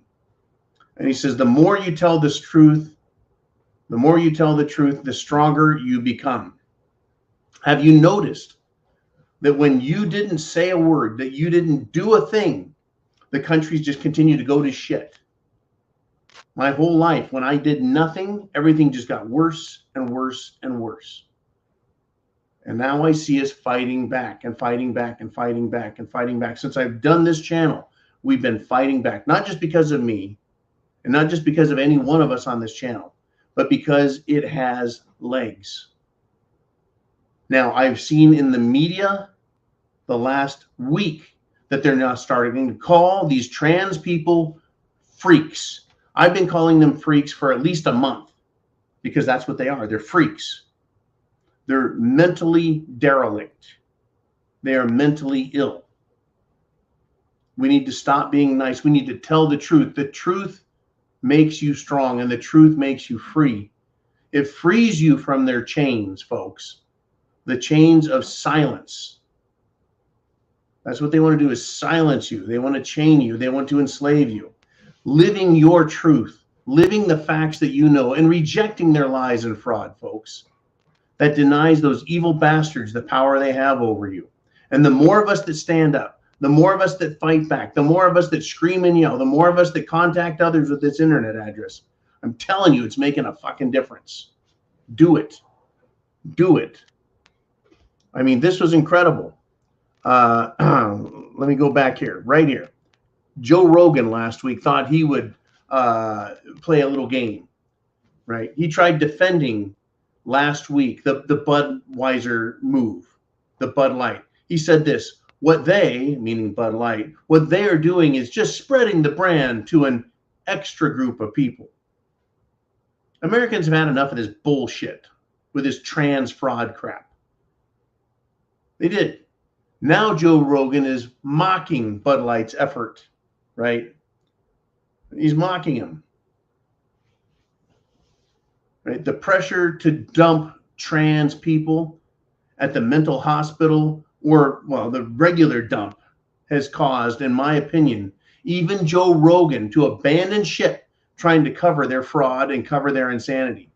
And he says, the more you tell this truth, the stronger you become. Have you noticed that when you didn't say a word, that you didn't do a thing, the countries just continue to go to shit? My whole life, when I did nothing, everything just got worse and worse and worse. And now I see us fighting back and fighting back and fighting back and fighting back. Since I've done this channel, we've been fighting back, not just because of me and not just because of any one of us on this channel, but because it has legs. Now, I've seen in the media the last week that they're now starting to call these trans people freaks. I've been calling them freaks for at least a month because that's what they are. They're freaks. They're mentally derelict. They are mentally ill. We need to stop being nice. We need to tell the truth. The truth makes you strong and the truth makes you free. It frees you from their chains, folks. The chains of silence. That's what they want to do, is silence you. They want to chain you. They want to enslave you. Living your truth, living the facts that you know, and rejecting their lies and fraud, folks. That denies those evil bastards the power they have over you. And the more of us that stand up, The more of us that fight back, the more of us that scream and yell, the more of us that contact others with this internet address, I'm telling you, it's making a fucking difference. Do it. Do it. I mean, this was incredible. Let me go back here, right here. Joe Rogan last week thought he would play a little game, right? He tried defending last week the Budweiser move, the Bud Light. He said this: what they, meaning Bud Light, what they are doing is just spreading the brand to an extra group of people. Americans have had enough of this bullshit with this trans fraud crap. They did. Now Joe Rogan is mocking Bud Light's effort, right? He's mocking him. Right? The pressure to dump trans people at the mental hospital, or, well, the regular dump, has caused, in my opinion, even Joe Rogan to abandon ship trying to cover their fraud and cover their insanity.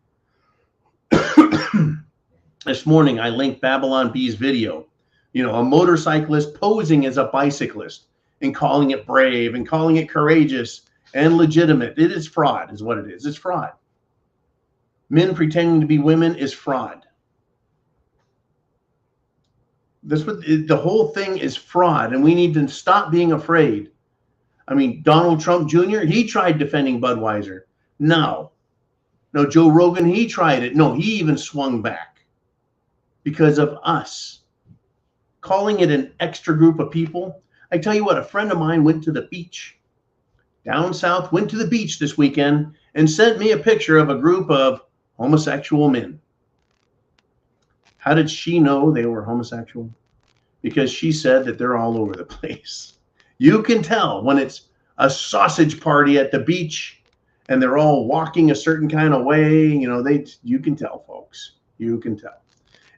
This morning, I linked Babylon B's video, you know, a motorcyclist posing as a bicyclist and calling it brave and calling it courageous and legitimate. It is fraud, is what it is. It's fraud. Men pretending to be women is fraud. That's what the whole thing is, fraud, and we need to stop being afraid. I mean, Donald Trump Jr., he tried defending Budweiser. No, Joe Rogan, he tried it. No, he even swung back because of us. Calling it an extra group of people. I tell you what, a friend of mine went to the beach down south, went to the beach this weekend and sent me a picture of a group of homosexual men. How did she know they were homosexual? Because she said that they're all over the place. You can tell when it's a sausage party at the beach and they're all walking a certain kind of way. You know, you can tell, folks. You can tell.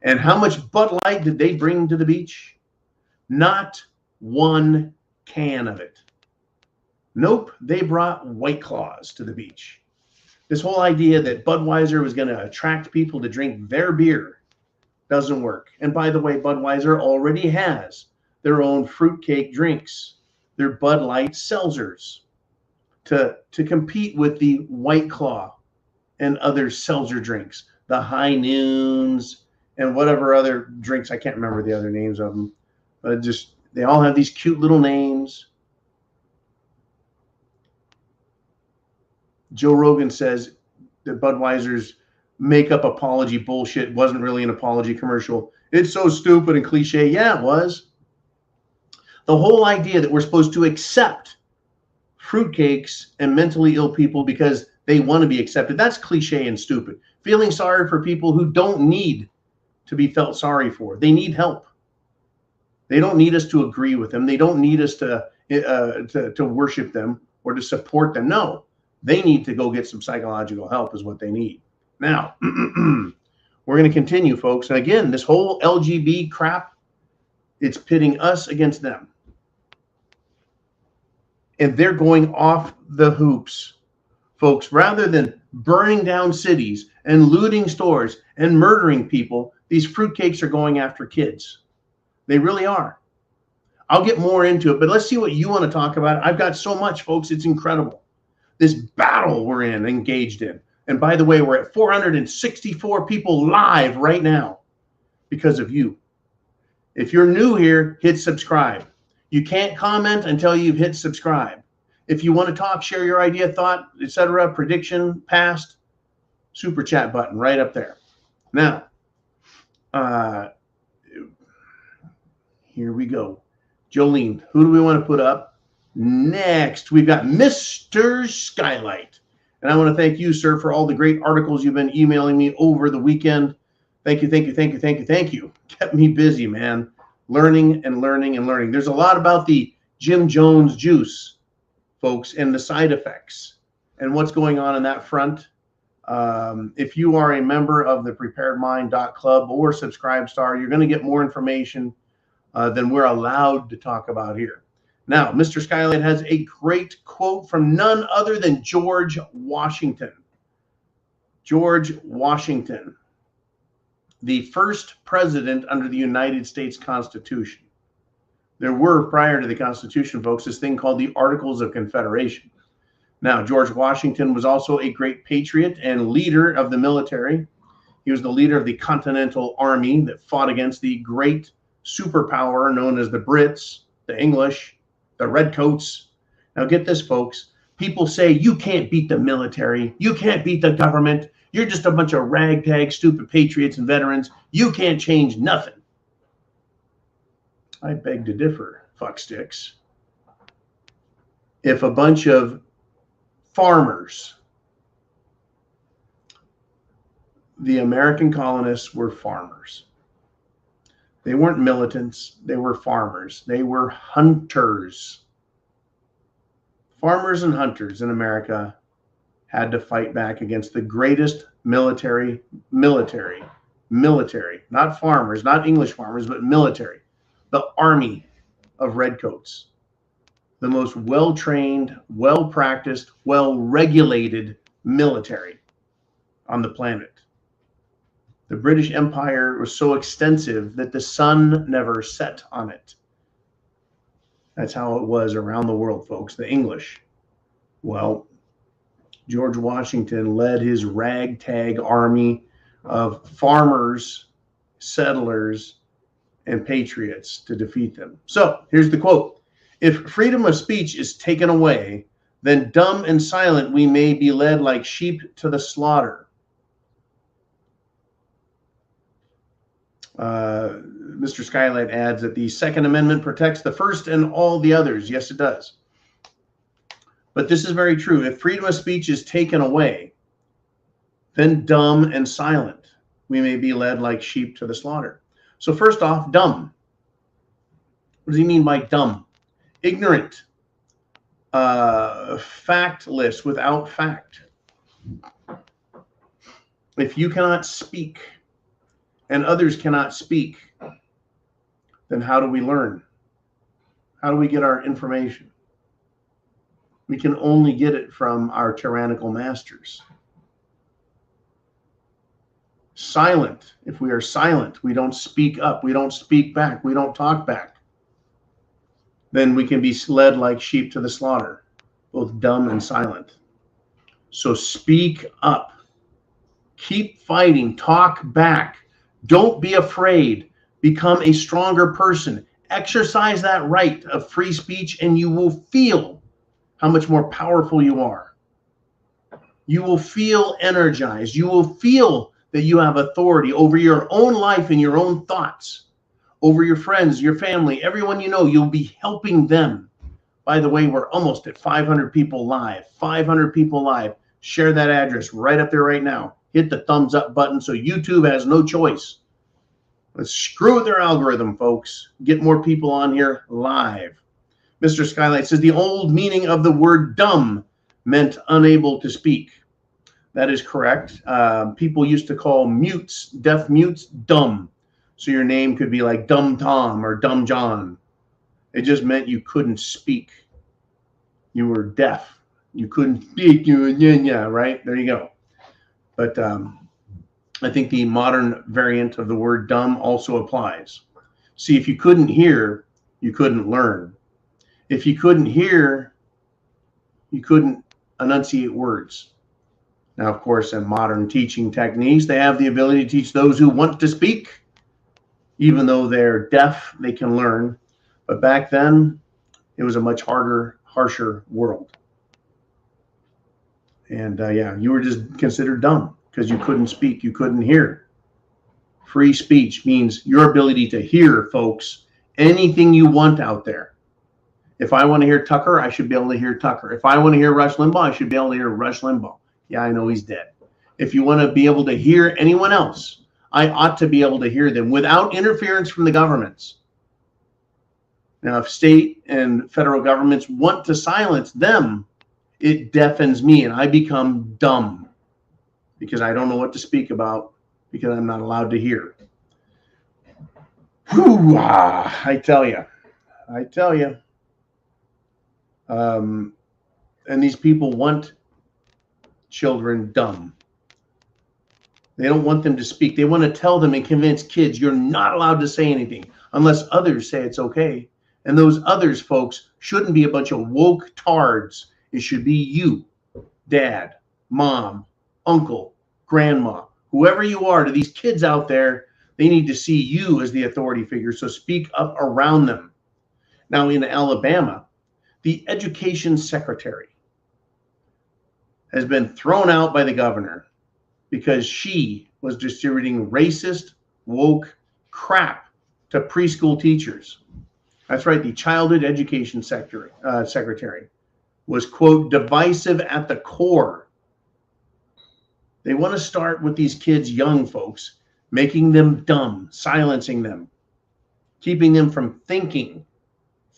And how much Bud Light did they bring to the beach? Not one can of it. Nope, they brought White Claws to the beach. This whole idea that Budweiser was going to attract people to drink their beer doesn't work. And by the way, Budweiser already has their own fruitcake drinks, their Bud Light seltzers, to compete with the White Claw and other seltzer drinks, the High Noons and whatever other drinks. I can't remember the other names of them, but just they all have these cute little names. Joe Rogan says that Budweiser's makeup apology bullshit wasn't really an apology commercial. It's so stupid and cliche. Yeah, it was. The whole idea that we're supposed to accept fruitcakes and mentally ill people because they want to be accepted, that's cliche and stupid. Feeling sorry for people who don't need to be felt sorry for. They need help. They don't need us to agree with them. They don't need us to worship them or to support them. No, they need to go get some psychological help is what they need. Now, we're going to continue, folks. And again, this whole LGBT crap, it's pitting us against them. And they're going off the hoops, folks. Rather than burning down cities and looting stores and murdering people, these fruitcakes are going after kids. They really are. I'll get more into it, but let's see what you want to talk about. I've got so much, folks. It's incredible. This battle we're engaged in. And by the way, we're at 464 people live right now because of you. If you're new here, hit subscribe. You can't comment until you've hit subscribe. If you want to talk, share your idea, thought, etc., prediction, past, super chat button right up there. Now, here we go. Jolene, who do we want to put up next? We've got Mr. Skylight. And I want to thank you, sir, for all the great articles you've been emailing me over the weekend. Thank you, thank you, thank you, thank you, thank you. Kept me busy, man. Learning and learning and learning. There's a lot about the Jim Jones juice, folks, and the side effects and what's going on in that front. If you are a member of the preparedmind.club or Subscribestar, you're going to get more information than we're allowed to talk about here. Now, Mr. Skylight has a great quote from none other than George Washington. George Washington, the first president under the United States Constitution. There were, prior to the Constitution, folks, this thing called the Articles of Confederation. Now, George Washington was also a great patriot and leader of the military. He was the leader of the Continental Army that fought against the great superpower known as the Brits, the English, the Redcoats. Now, get this, folks. People say, you can't beat the military. You can't beat the government. You're just a bunch of ragtag, stupid patriots and veterans. You can't change nothing. I beg to differ, fucksticks. If a bunch of farmers, the American colonists were farmers. They weren't militants. They were farmers. They were hunters. Farmers and hunters in America had to fight back against the greatest military, not farmers, not English farmers, but military, the army of redcoats, the most well-trained, well-practiced, well-regulated military on the planet. The British Empire was so extensive that the sun never set on it. That's how it was around the world, folks, the English. Well, George Washington led his ragtag army of farmers, settlers, and patriots to defeat them. So here's the quote. If freedom of speech is taken away, then dumb and silent we may be led like sheep to the slaughter. Mr. Skylight adds that the Second Amendment protects the first and all the others. Yes, it does. But this is very true. If freedom of speech is taken away, then dumb and silent we may be led like sheep to the slaughter. So first off, dumb. What does he mean by dumb? Ignorant, factless, without fact. If you cannot speak and others cannot speak, then how do we learn? How do we get our information? We can only get it from our tyrannical masters. Silent. If we are silent, we don't speak up, we don't speak back, we don't talk back, then we can be led like sheep to the slaughter, both dumb and silent. So speak up. Keep fighting. Talk back. Don't be afraid. Become a stronger person. Exercise that right of free speech, and you will feel how much more powerful you are. You will feel energized. You will feel that you have authority over your own life and your own thoughts, over your friends, your family, everyone you know. You'll be helping them. By the way, we're almost at 500 people live. 500 people live. Share that address right up there right now. Hit the thumbs up button so YouTube has no choice. Let's screw with their algorithm, folks. Get more people on here live. Mr. Skylight says the old meaning of the word dumb meant unable to speak. That is correct. People used to call mutes, deaf mutes, dumb. So your name could be like Dumb Tom or Dumb John. It just meant you couldn't speak. You were deaf. You couldn't speak. You were, right? There you go. But I think the modern variant of the word dumb also applies. See, if you couldn't hear, you couldn't learn. If you couldn't hear, you couldn't enunciate words. Now, of course, in modern teaching techniques, they have the ability to teach those who want to speak. Even though they're deaf, they can learn. But back then, it was a much harder, harsher world. And yeah, you were just considered dumb because you couldn't speak, you couldn't hear. Free speech means your ability to hear, folks, anything you want out there. If I want to hear Tucker, I should be able to hear Tucker. If I want to hear Rush Limbaugh, I should be able to hear Rush Limbaugh. Yeah, I know he's dead. If you want to be able to hear anyone else, I ought to be able to hear them without interference from the governments. Now, if state and federal governments want to silence them, it deafens me and I become dumb because I don't know what to speak about because I'm not allowed to hear. Whew, I tell you. And these people want children dumb. They don't want them to speak. They want to tell them and convince kids you're not allowed to say anything unless others say it's okay. And those others, folks, shouldn't be a bunch of woke tards. It should be you, dad, mom, uncle, grandma, whoever you are. To these kids out there, they need to see you as the authority figure. So speak up around them. Now, in Alabama, the education secretary has been thrown out by the governor because she was distributing racist, woke crap to preschool teachers. That's right. The childhood education secretary was, quote, divisive at the core. They want to start with these kids, young folks, making them dumb, silencing them, keeping them from thinking.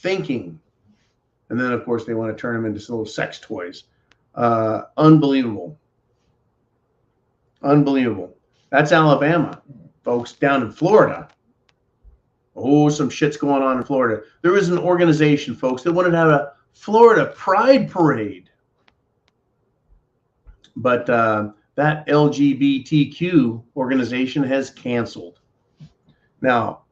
And then, of course, they want to turn them into little sex toys. Unbelievable. That's Alabama, folks. Down in Florida, oh, some shit's going on in Florida. There was an organization, folks, that wanted to have a Florida Pride Parade. But that LGBTQ organization has canceled. Now,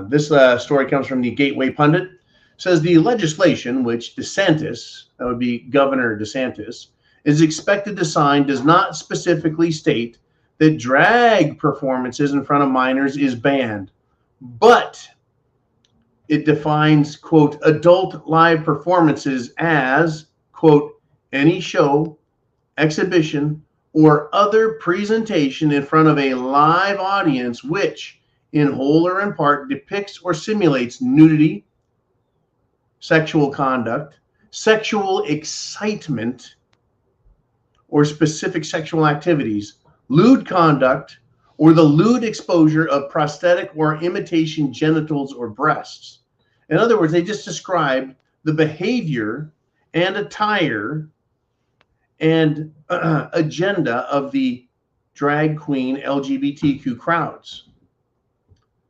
this story comes from the Gateway Pundit. It says the legislation, which DeSantis, that would be Governor DeSantis, is expected to sign, does not specifically state that drag performances in front of minors is banned, but it defines, quote, adult live performances as, quote, any show, exhibition, or other presentation in front of a live audience which, in whole or in part, depicts or simulates nudity, sexual conduct, sexual excitement, or specific sexual activities, lewd conduct, or the lewd exposure of prosthetic or imitation genitals or breasts. In other words, they just described the behavior and attire and agenda of the drag queen LGBTQ crowds.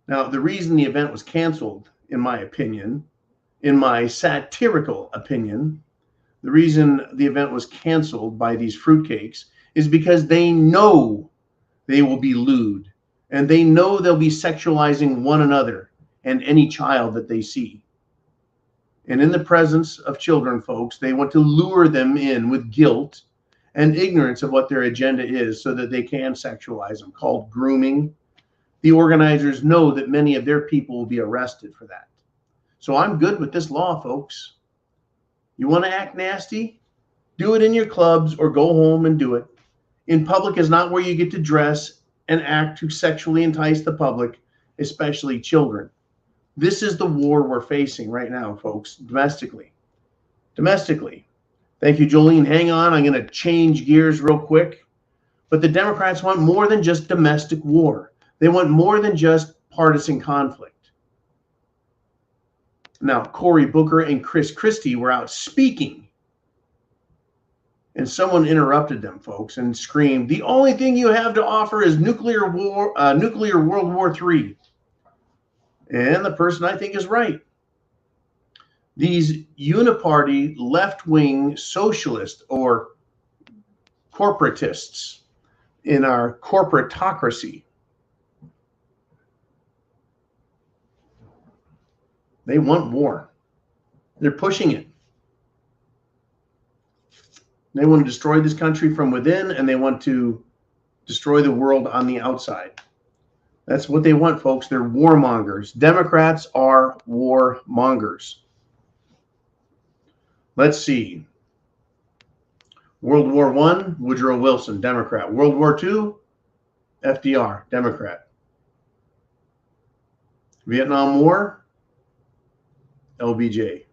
Now, the reason the event was canceled, in my opinion, in my satirical opinion, the reason the event was canceled by these fruitcakes is because they know they will be lewd, and they know they'll be sexualizing one another and any child that they see. And in the presence of children, folks, they want to lure them in with guilt and ignorance of what their agenda is so that they can sexualize them, called grooming. The organizers know that many of their people will be arrested for that. So I'm good with this law, folks. You want to act nasty? Do it in your clubs or go home and do it. In public is not where you get to dress and act to sexually entice the public, especially children. This is the war we're facing right now, folks, domestically. Thank you, Jolene. Hang on. I'm going to change gears real quick. But the Democrats want more than just domestic war. They want more than just partisan conflict. Now, Cory Booker and Chris Christie were out speaking. And someone interrupted them, folks, and screamed, "The only thing you have to offer is nuclear World War III." And the person, I think, is right. These uniparty left-wing socialists or corporatists in our corporatocracy, they want war. They're pushing it. They want to destroy this country from within, and they want to destroy the world on the outside. That's what they want, folks. They're warmongers. Democrats are warmongers. Let's see. World War I, Woodrow Wilson, Democrat. World War II, FDR, Democrat. Vietnam War, LBJ.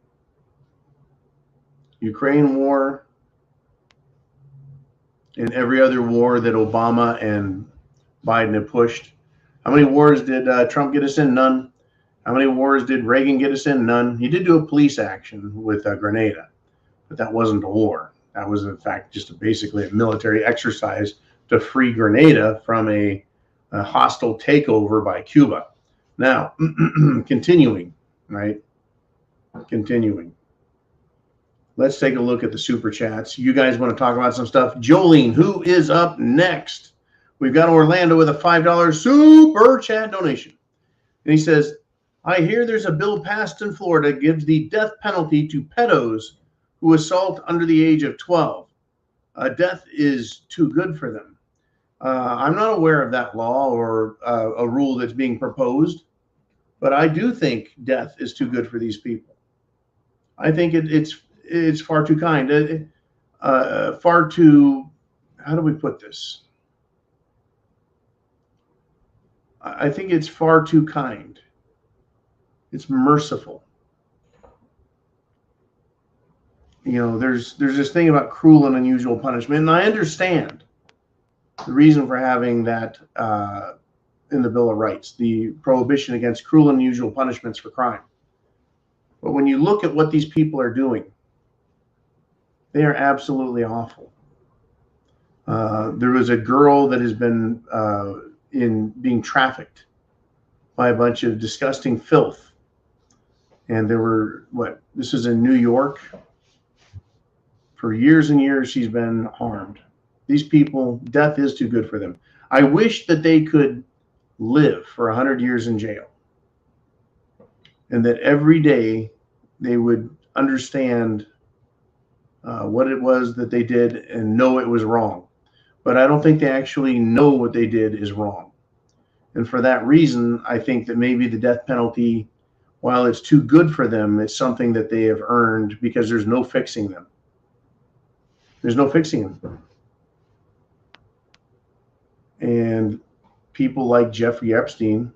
Ukraine War, and every other war that Obama and Biden have pushed. How many wars did Trump get us in? None. How many wars did Reagan get us in? None. He did do a police action with Grenada, but that wasn't a war. That was, in fact, just basically a military exercise to free Grenada from a hostile takeover by Cuba. Now, continuing, right? Continuing. Let's take a look at the super chats. You guys want to talk about some stuff? Jolene, who is up next? We've got Orlando with a $5 super chat donation. And he says, I hear there's a bill passed in Florida that gives the death penalty to pedos who assault under the age of 12. Death is too good for them. I'm not aware of that law or a rule that's being proposed, but I do think death is too good for these people. I think it's far too kind, far too, how do we put this? I think it's far too kind. It's merciful. You know, there's this thing about cruel and unusual punishment, and I understand the reason for having that in the Bill of Rights, the prohibition against cruel and unusual punishments for crime. But when you look at what these people are doing, they are absolutely awful. There was a girl that has been being trafficked by a bunch of disgusting filth. And there were, this is in New York. For years and years, she's been harmed. These people, death is too good for them. I wish that they could live for 100 years in jail. And that every day they would understand what it was that they did and know it was wrong. But I don't think they actually know what they did is wrong. And for that reason, I think that maybe the death penalty, while it's too good for them, it's something that they have earned because there's no fixing them. There's no fixing them. And people like Jeffrey Epstein,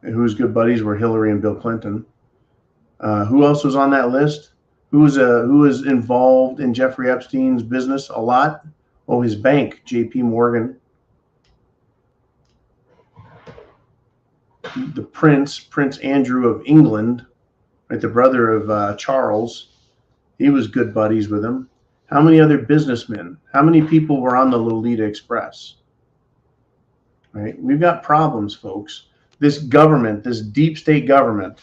whose good buddies were Hillary and Bill Clinton. Who else was on that list? Who was involved in Jeffrey Epstein's business a lot? Oh, his bank, J.P. Morgan. The Prince Andrew of England, right, the brother of Charles, he was good buddies with him. How many other businessmen? How many people were on the Lolita Express? Right? We've got problems, folks. This government, this deep state government,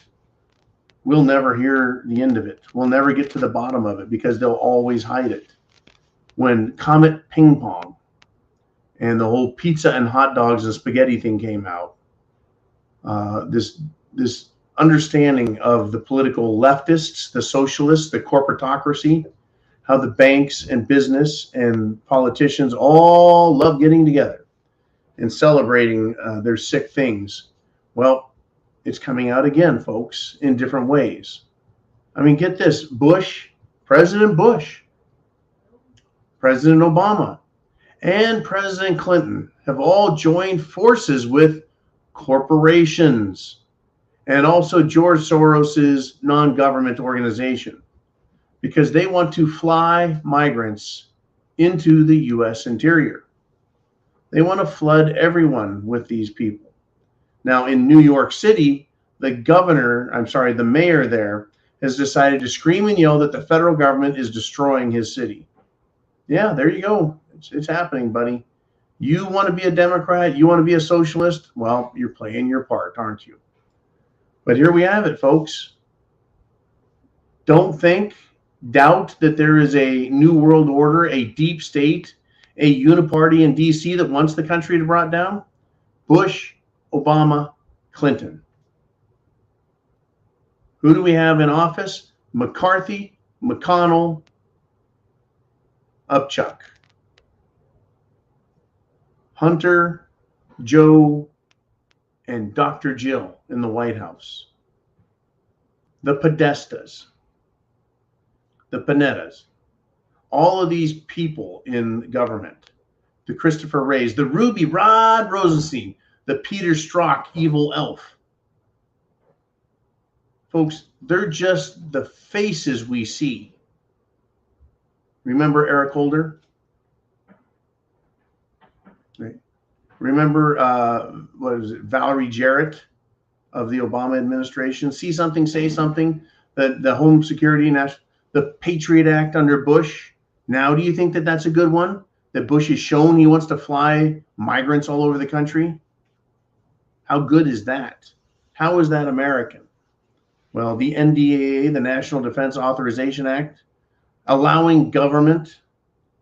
we'll never hear the end of it. We'll never get to the bottom of it because they'll always hide it. When Comet Ping Pong and the whole pizza and hot dogs and spaghetti thing came out, this understanding of the political leftists, the socialists, the corporatocracy, how the banks and business and politicians all love getting together and celebrating their sick things. Well, it's coming out again, folks, in different ways. I mean, get this, President Bush, President Obama, and President Clinton have all joined forces with corporations and also George Soros's non-government organization because they want to fly migrants into the U.S. interior. They want to flood everyone with these people. Now, in New York City, the mayor there has decided to scream and yell that the federal government is destroying his city. Yeah, there you go. It's happening, buddy. You want to be a Democrat? You want to be a socialist? Well, you're playing your part, aren't you? But here we have it, folks. Don't doubt that there is a new world order, a deep state, a uniparty in D.C. that wants the country to brought down. Bush, Obama, Clinton. Who do we have in office? McCarthy, McConnell, Upchuck. Hunter, Joe, and Dr. Jill in the White House. The Podestas, the Panettas, all of these people in government, the Christopher Wrays, the Ruby Rod Rosenstein, the Peter Strzok evil elf. Folks, they're just the faces we see. Remember Eric Holder? Right. Remember, Valerie Jarrett of the Obama administration? See something, say something. The Home Security, the Patriot Act under Bush. Now, do you think that that's a good one? That Bush has shown he wants to fly migrants all over the country? How good is that? How is that American? Well, the NDAA, the National Defense Authorization Act, allowing government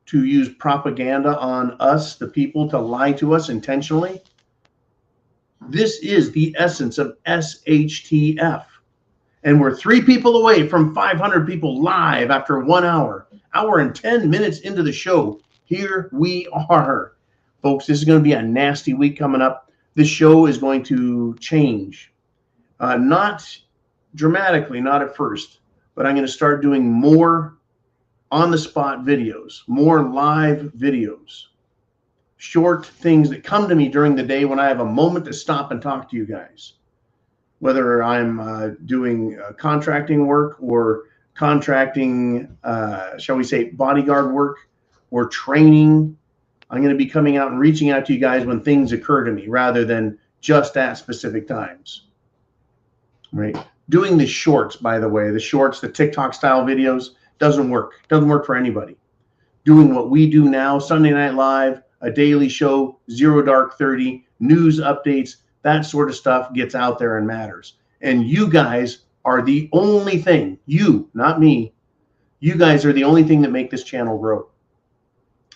to use propaganda on us, the people, to lie to us intentionally. This is the essence of SHTF. And we're 3 people away from 500 people live after 1 hour and 10 minutes into the show. Here we are. Folks, this is going to be a nasty week coming up. This show is going to change. Not dramatically, not at first, but I'm going to start doing more on-the-spot videos, more live videos, short things that come to me during the day when I have a moment to stop and talk to you guys. Whether I'm doing contracting work or contracting, shall we say, bodyguard work or training, I'm going to be coming out and reaching out to you guys when things occur to me rather than just at specific times. Right? Doing the shorts, by the way, the shorts, the TikTok style videos, doesn't work. Doesn't work for anybody. Doing what we do now, Sunday Night Live, a daily show, 0 Dark 30, news updates, that sort of stuff gets out there and matters. And you guys are the only thing, you, not me, you guys are the only thing that make this channel grow.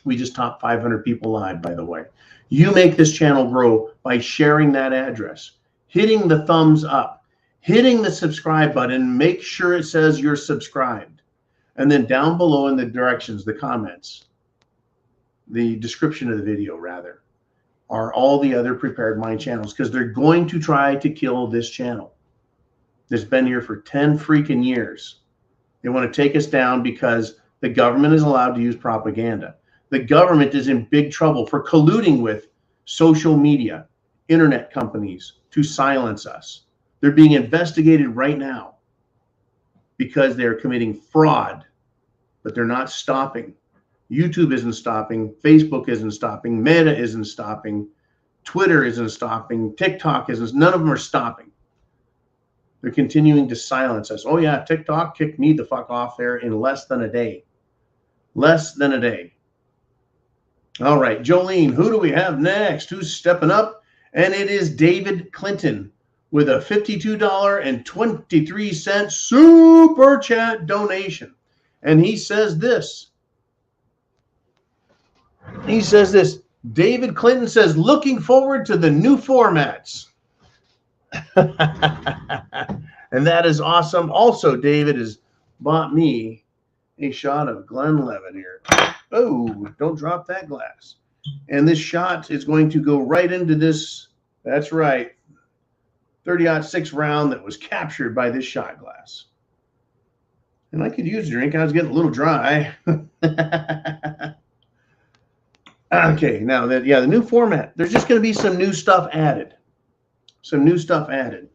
We just topped 500 people live, by the way. You make this channel grow by sharing that address, hitting the thumbs up, hitting the subscribe button, make sure it says you're subscribed. And then down below in the directions, the comments, the description of the video, rather, are all the other Prepared Mind channels, because they're going to try to kill this channel. That's been here for 10 freaking years. They want to take us down because the government is allowed to use propaganda. The government is in big trouble for colluding with social media, internet companies to silence us. They're being investigated right now because they're committing fraud, but they're not stopping. YouTube isn't stopping. Facebook isn't stopping. Meta isn't stopping. Twitter isn't stopping. TikTok isn't. None of them are stopping. They're continuing to silence us. Oh yeah, TikTok kicked me the fuck off there in less than a day. Less than a day. All right, Jolene, who do we have next? Who's stepping up? And it is David Clinton with a $52.23 super chat donation. And he says this. David Clinton says, looking forward to the new formats. And that is awesome. Also, David has bought me a shot of Glenlivet here. Oh, don't drop that glass. And this shot is going to go right into this. That's right. 30-06 round that was captured by this shot glass. And I could use a drink. I was getting a little dry. Okay, now that, yeah, the new format, there's just going to be some new stuff added. Some new stuff added.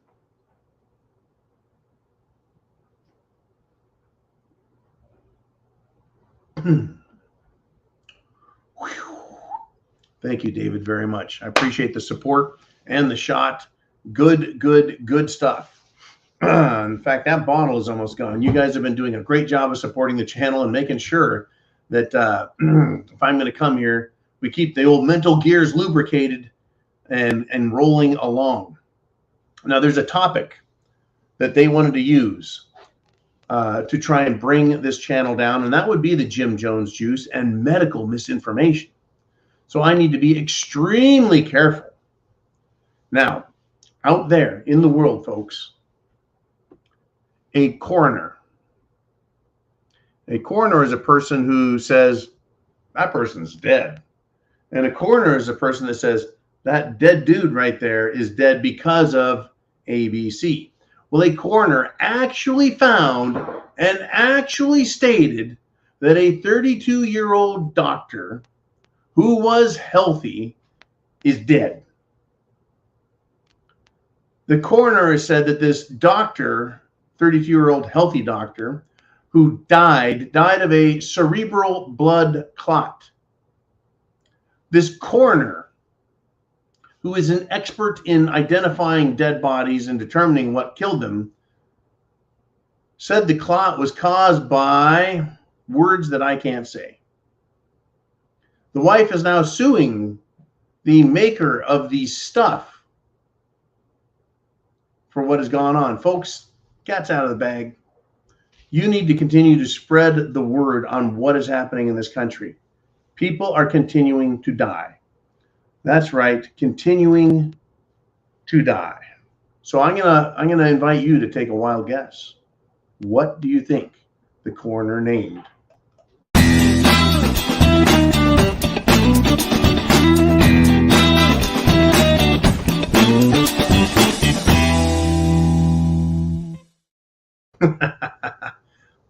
Thank you, David, very much. I appreciate the support and the shot. Good stuff. In fact, that bottle is almost gone. You guys have been doing a great job of supporting the channel and making sure that if I'm going to come here, we keep the old mental gears lubricated and rolling along. Now, there's a topic that they wanted to use to try and bring this channel down, and that would be the Jim Jones juice and medical misinformation. So I need to be extremely careful. Now, out there in the world, folks, a coroner is a person who says, that person's dead. And a coroner is a person that says, that dead dude right there is dead because of ABC. Well, a coroner actually found and actually stated that a 32-year-old doctor who was healthy is dead. The coroner has said that this doctor, 32-year-old healthy doctor, who died of a cerebral blood clot. This coroner, who is an expert in identifying dead bodies and determining what killed them, said the clot was caused by words that I can't say. The wife is now suing the maker of the stuff for what has gone on. Folks, cat's out of the bag. You need to continue to spread the word on what is happening in this country. People are continuing to die. That's right, continuing to die. So I'm gonna invite you to take a wild guess. What do you think the coroner named?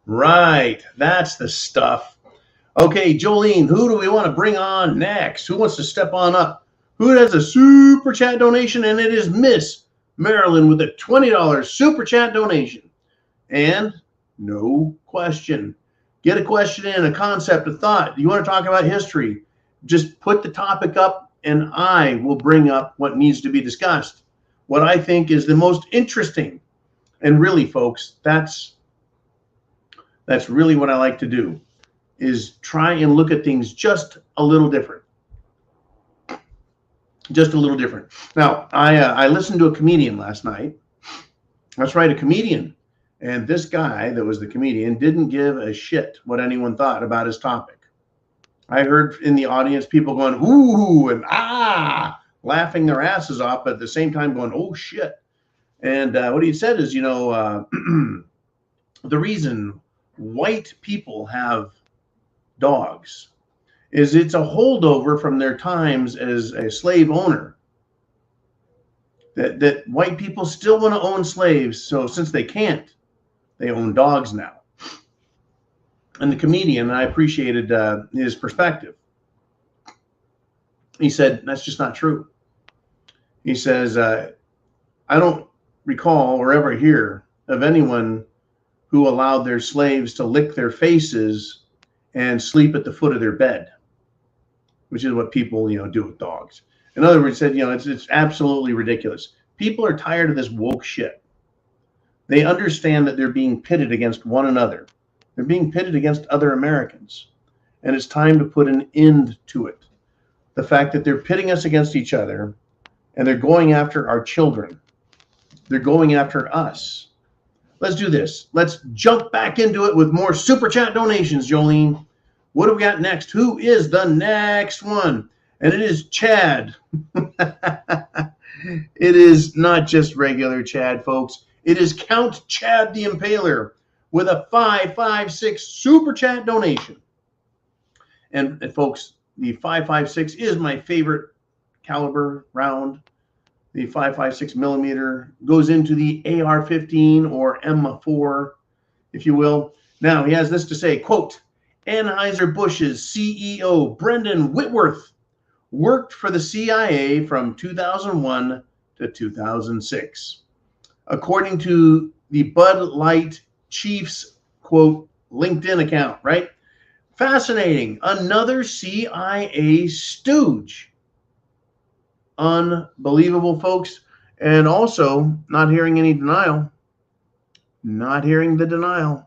Right, that's the stuff. Okay, Jolene, who do we want to bring on next? Who wants to step on up? Who has a super chat donation? And it is Miss Marilyn with a $20 super chat donation. And no question. Get a question in, a concept, a thought. Do you want to talk about history? Just put the topic up and I will bring up what needs to be discussed. What I think is the most interesting. And really, folks, that's really what I like to do, is try and look at things just a little different. Just a little different. Now, I listened to a comedian last night. That's right, a comedian. And this guy that was the comedian didn't give a shit what anyone thought about his topic. I heard in the audience people going, ooh, and ah, laughing their asses off, but at the same time going, oh, shit. And what he said is, the reason white people have dogs is it's a holdover from their times as a slave owner. That white people still want to own slaves, so since they can't, they own dogs now. And the comedian, I appreciated his perspective. He said, that's just not true. He says, I don't recall or ever hear of anyone who allowed their slaves to lick their faces and sleep at the foot of their bed, which is what people, do with dogs. In other words, said, it's absolutely ridiculous. People are tired of this woke shit. They understand that they're being pitted against one another. They're being pitted against other Americans. And it's time to put an end to it. The fact that they're pitting us against each other and they're going after our children. They're going after us. Let's do this. Let's jump back into it with more super chat donations, Jolene. What do we got next? Who is the next one? And it is Chad. It is not just regular Chad, folks. It is Count Chad the Impaler with a 556 super chat donation. And folks, the 556 is my favorite caliber round. The 556 millimeter goes into the AR-15 or M4, if you will. Now, he has this to say, quote, Anheuser-Busch's CEO, Brendan Whitworth, worked for the CIA from 2001 to 2006. According to the Bud Light Chief's, quote, LinkedIn account, right? Fascinating. Another CIA stooge. Unbelievable, folks. And also, not hearing any denial. Not hearing the denial.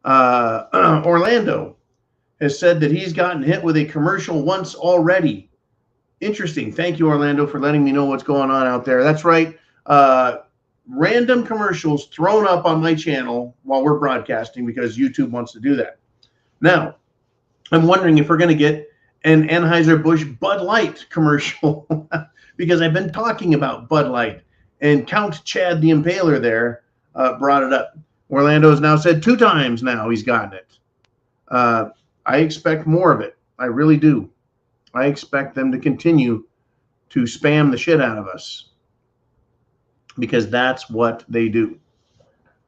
Orlando has said that he's gotten hit with a commercial once already. Interesting. Thank you, Orlando, for letting me know what's going on out there. That's right. Random commercials thrown up on my channel while we're broadcasting because YouTube wants to do that. Now, I'm wondering if we're going to get an Anheuser-Busch Bud Light commercial because I've been talking about Bud Light, and Count Chad the Impaler there brought it up. Orlando has now said 2 times now he's gotten it. I expect more of it. I really do. I expect them to continue to spam the shit out of us because that's what they do.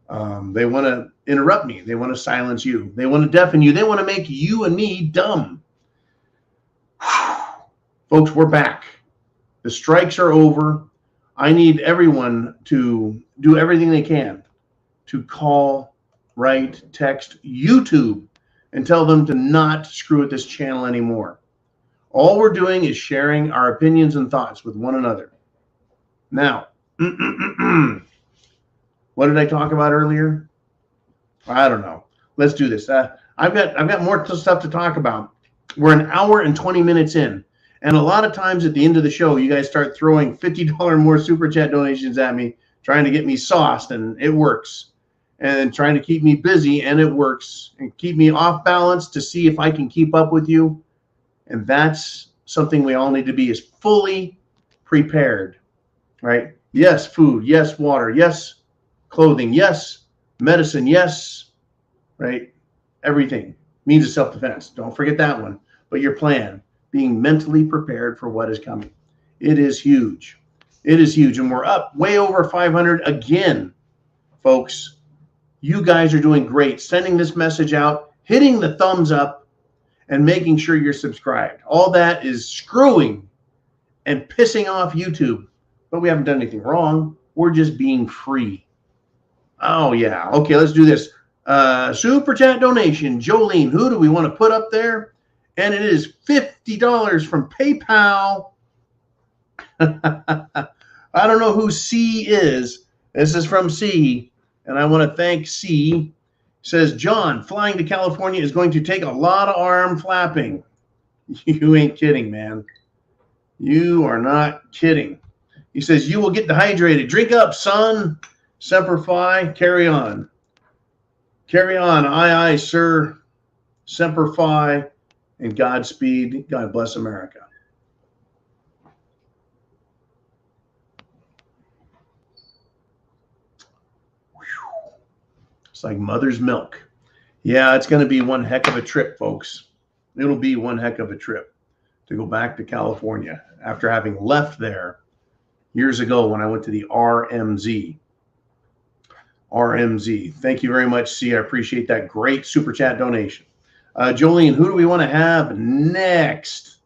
They want to interrupt me. They want to silence you. They want to deafen you. They want to make you and me dumb. Folks, we're back. The strikes are over. I need everyone to do everything they can to call, write, text YouTube and tell them to not screw with this channel anymore. All we're doing is sharing our opinions and thoughts with one another. Now, what did I talk about earlier? I don't know. Let's do this. I've got more stuff to talk about. We're an hour and 20 minutes in. And a lot of times at the end of the show, you guys start throwing $50 more super chat donations at me, trying to get me sauced, and it works. And trying to keep me busy, and it works. And keep me off balance to see if I can keep up with you. And that's something we all need to be, is fully prepared. right? Yes, food. Yes, water. Yes, clothing. Yes, medicine. Yes, right? Everything. Means of self-defense. Don't forget that one. But your plan, being mentally prepared for what is coming. It is huge. It is huge. And we're up way over 500 again, folks. You guys are doing great. Sending this message out, hitting the thumbs up, and making sure you're subscribed. All that is screwing and pissing off YouTube. But we haven't done anything wrong. We're just being free. Oh, yeah. Okay, let's do this. Super chat donation. Jolene, who do we want to put up there? And it is $50 from PayPal. I don't know who C is. This is from C. And I want to thank C. Says, John, flying to California is going to take a lot of arm flapping. You ain't kidding, man. You are not kidding. He says, you will get dehydrated. Drink up, son. Semper Fi, carry on. Carry on. Aye, aye, sir. Semper Fi, and Godspeed. God bless America. Whew. It's like mother's milk. Yeah, it's going to be one heck of a trip, folks. It'll be one heck of a trip to go back to California after having left there years ago when I went to the RMZ. RMZ. Thank you very much, C. I appreciate that great super chat donation. Jolene, who do we want to have next?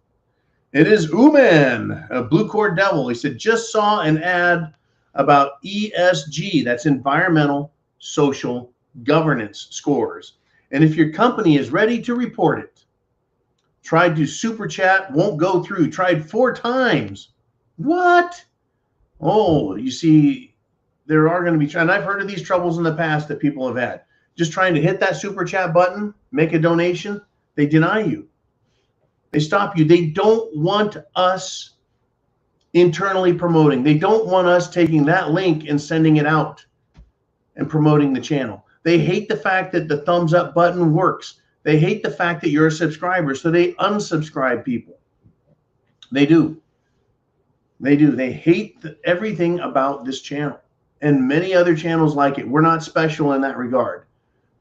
It is Uman, a Blue Cord Devil. He said, just saw an ad about ESG. That's environmental, social, governance scores. And if your company is ready to report it, tried to super chat, won't go through. Tried 4 times. What? Oh, you see, there are going to be, and I've heard of these troubles in the past that people have had. Just trying to hit that super chat button, make a donation, they deny you. They stop you. They don't want us internally promoting. They don't want us taking that link and sending it out and promoting the channel. They hate the fact that the thumbs up button works. They hate the fact that you're a subscriber, so they unsubscribe people. They do. They do. They hate everything about this channel and many other channels like it. We're not special in that regard,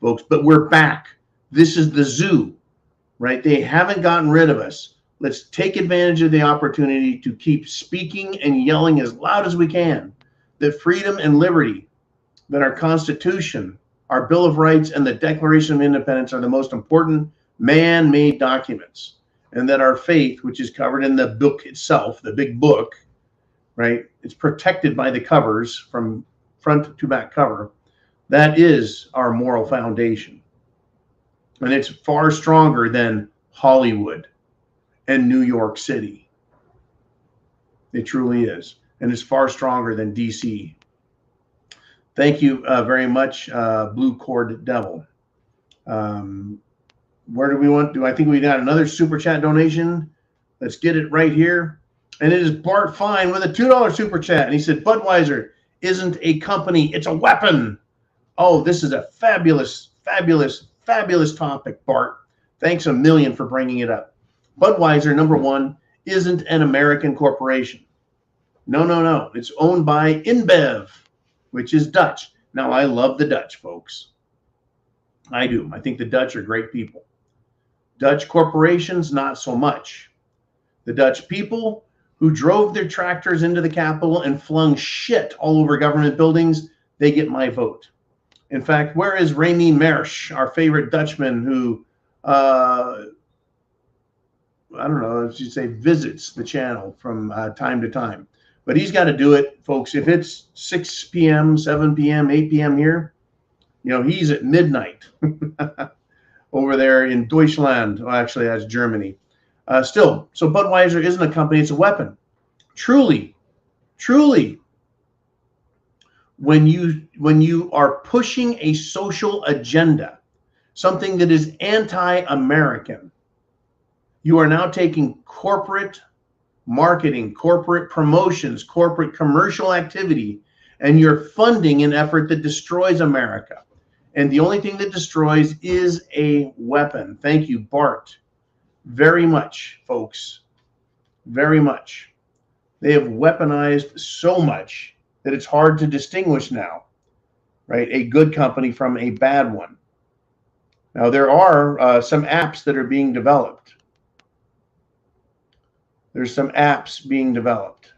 folks, but we're back. This is the zoo, right? They haven't gotten rid of us. Let's take advantage of the opportunity to keep speaking and yelling as loud as we can that freedom and liberty, that our Constitution, our Bill of Rights, and the Declaration of Independence are the most important man-made documents, and that our faith, which is covered in the book itself, the big book, right? It's protected by the covers from front to back cover. That is our moral foundation. And it's far stronger than Hollywood and New York City. It truly is. And it's far stronger than DC. Thank you very much, Blue Cord Devil. Where do we want? I think we got another super chat donation. Let's get it right here. And it is Bart Fine with a $2 super chat. And he said, Budweiser isn't a company, it's a weapon. Oh, this is a fabulous, fabulous, fabulous topic, Bart. Thanks a million for bringing it up. Budweiser, number one, isn't an American corporation. No, no, no. It's owned by InBev, which is Dutch. Now, I love the Dutch, folks. I do. I think the Dutch are great people. Dutch corporations, not so much. The Dutch people who drove their tractors into the Capitol and flung shit all over government buildings, they get my vote. In fact, where is Remy Mersch, our favorite Dutchman who, I don't know, if you say visits the channel from time to time. But he's got to do it, folks. If it's 6 p.m., 7 p.m., 8 p.m. here, you know, he's at midnight over there in Deutschland. Well, actually, that's Germany. Still, so Budweiser isn't a company, it's a weapon. Truly, truly, when you are pushing a social agenda, something that is anti-American, you are now taking corporate marketing, corporate promotions, corporate commercial activity, and you're funding an effort that destroys America. And the only thing that destroys is a weapon. Thank you, Bart. Very much, folks. Very much. They have weaponized so much that it's hard to distinguish now, right? A good company from a bad one. Now, there are some apps that are being developed. There's some apps being developed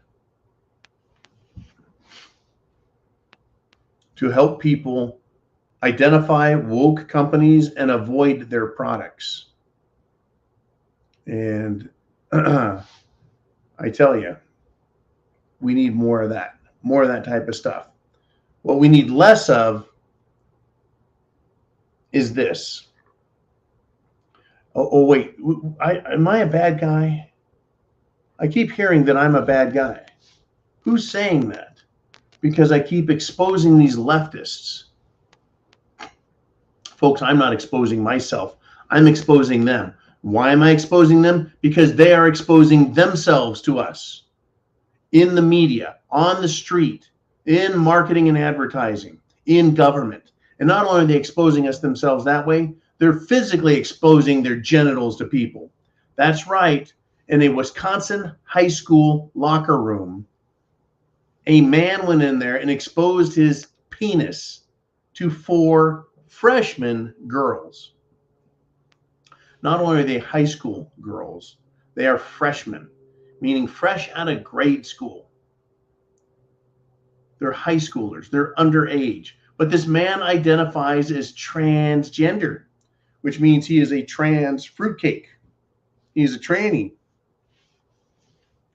to help people identify woke companies and avoid their products. And I tell you, we need more of that type of stuff. What we need less of is this. Oh wait, am I a bad guy? I keep hearing that I'm a bad guy. Who's saying that? Because I keep exposing these leftists. Folks, I'm not exposing myself. I'm exposing them. Why am I exposing them? Because they are exposing themselves to us in the media, on the street, in marketing and advertising, in government. And not only are they exposing us themselves that way, they're physically exposing their genitals to people. That's right. In a Wisconsin high school locker room, a man went in there and exposed his penis to 4 freshman girls. Not only are they high school girls, they are freshmen, meaning fresh out of grade school. They're high schoolers. They're underage. But this man identifies as transgender, which means he is a trans fruitcake. He's a tranny.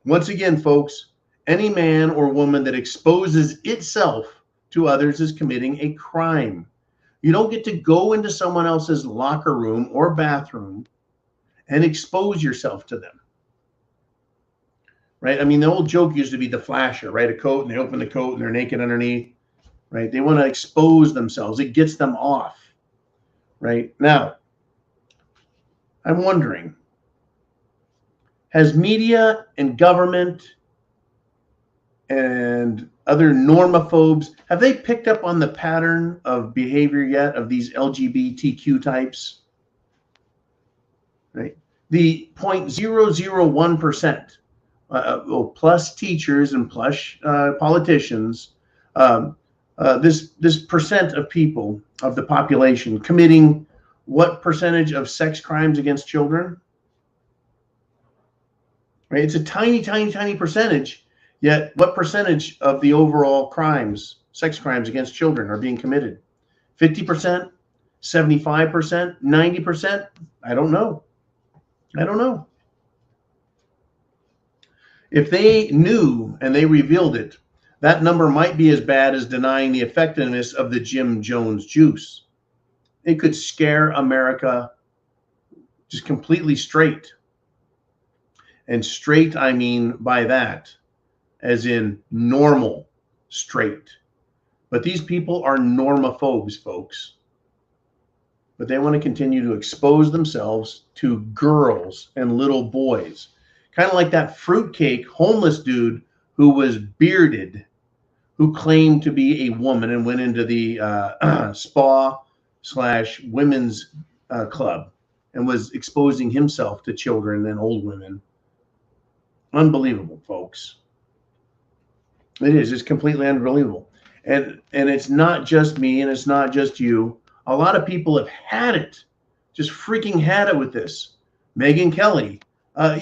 Once again, folks, any man or woman that exposes itself to others is committing a crime. You don't get to go into someone else's locker room or bathroom and expose yourself to them. Right? I mean, the old joke used to be the flasher, right? A coat, and they open the coat and they're naked underneath, right? They want to expose themselves. It gets them off, right? Now, I'm wondering, has media and government and other normophobes, have they picked up on the pattern of behavior yet of these LGBTQ types? Right? The 0.001%, plus teachers and plus politicians, this percent of people of the population committing what percentage of sex crimes against children? Right? It's a tiny, tiny, tiny percentage. Yet, what percentage of the overall crimes, sex crimes against children, are being committed? 50%, 75%, 90%? I don't know. I don't know. If they knew and they revealed it, that number might be as bad as denying the effectiveness of the Jim Jones juice. It could scare America just completely straight. And straight, I mean by that, as in normal straight. But these people are normophobes, folks. But they want to continue to expose themselves to girls and little boys. Kind of like that fruitcake homeless dude who was bearded, who claimed to be a woman and went into the spa/women's club and was exposing himself to children and old women. Unbelievable, folks. It is. It's completely unbelievable. And it's not just me and it's not just you. A lot of people have had it, just freaking had it with this. Megyn Kelly.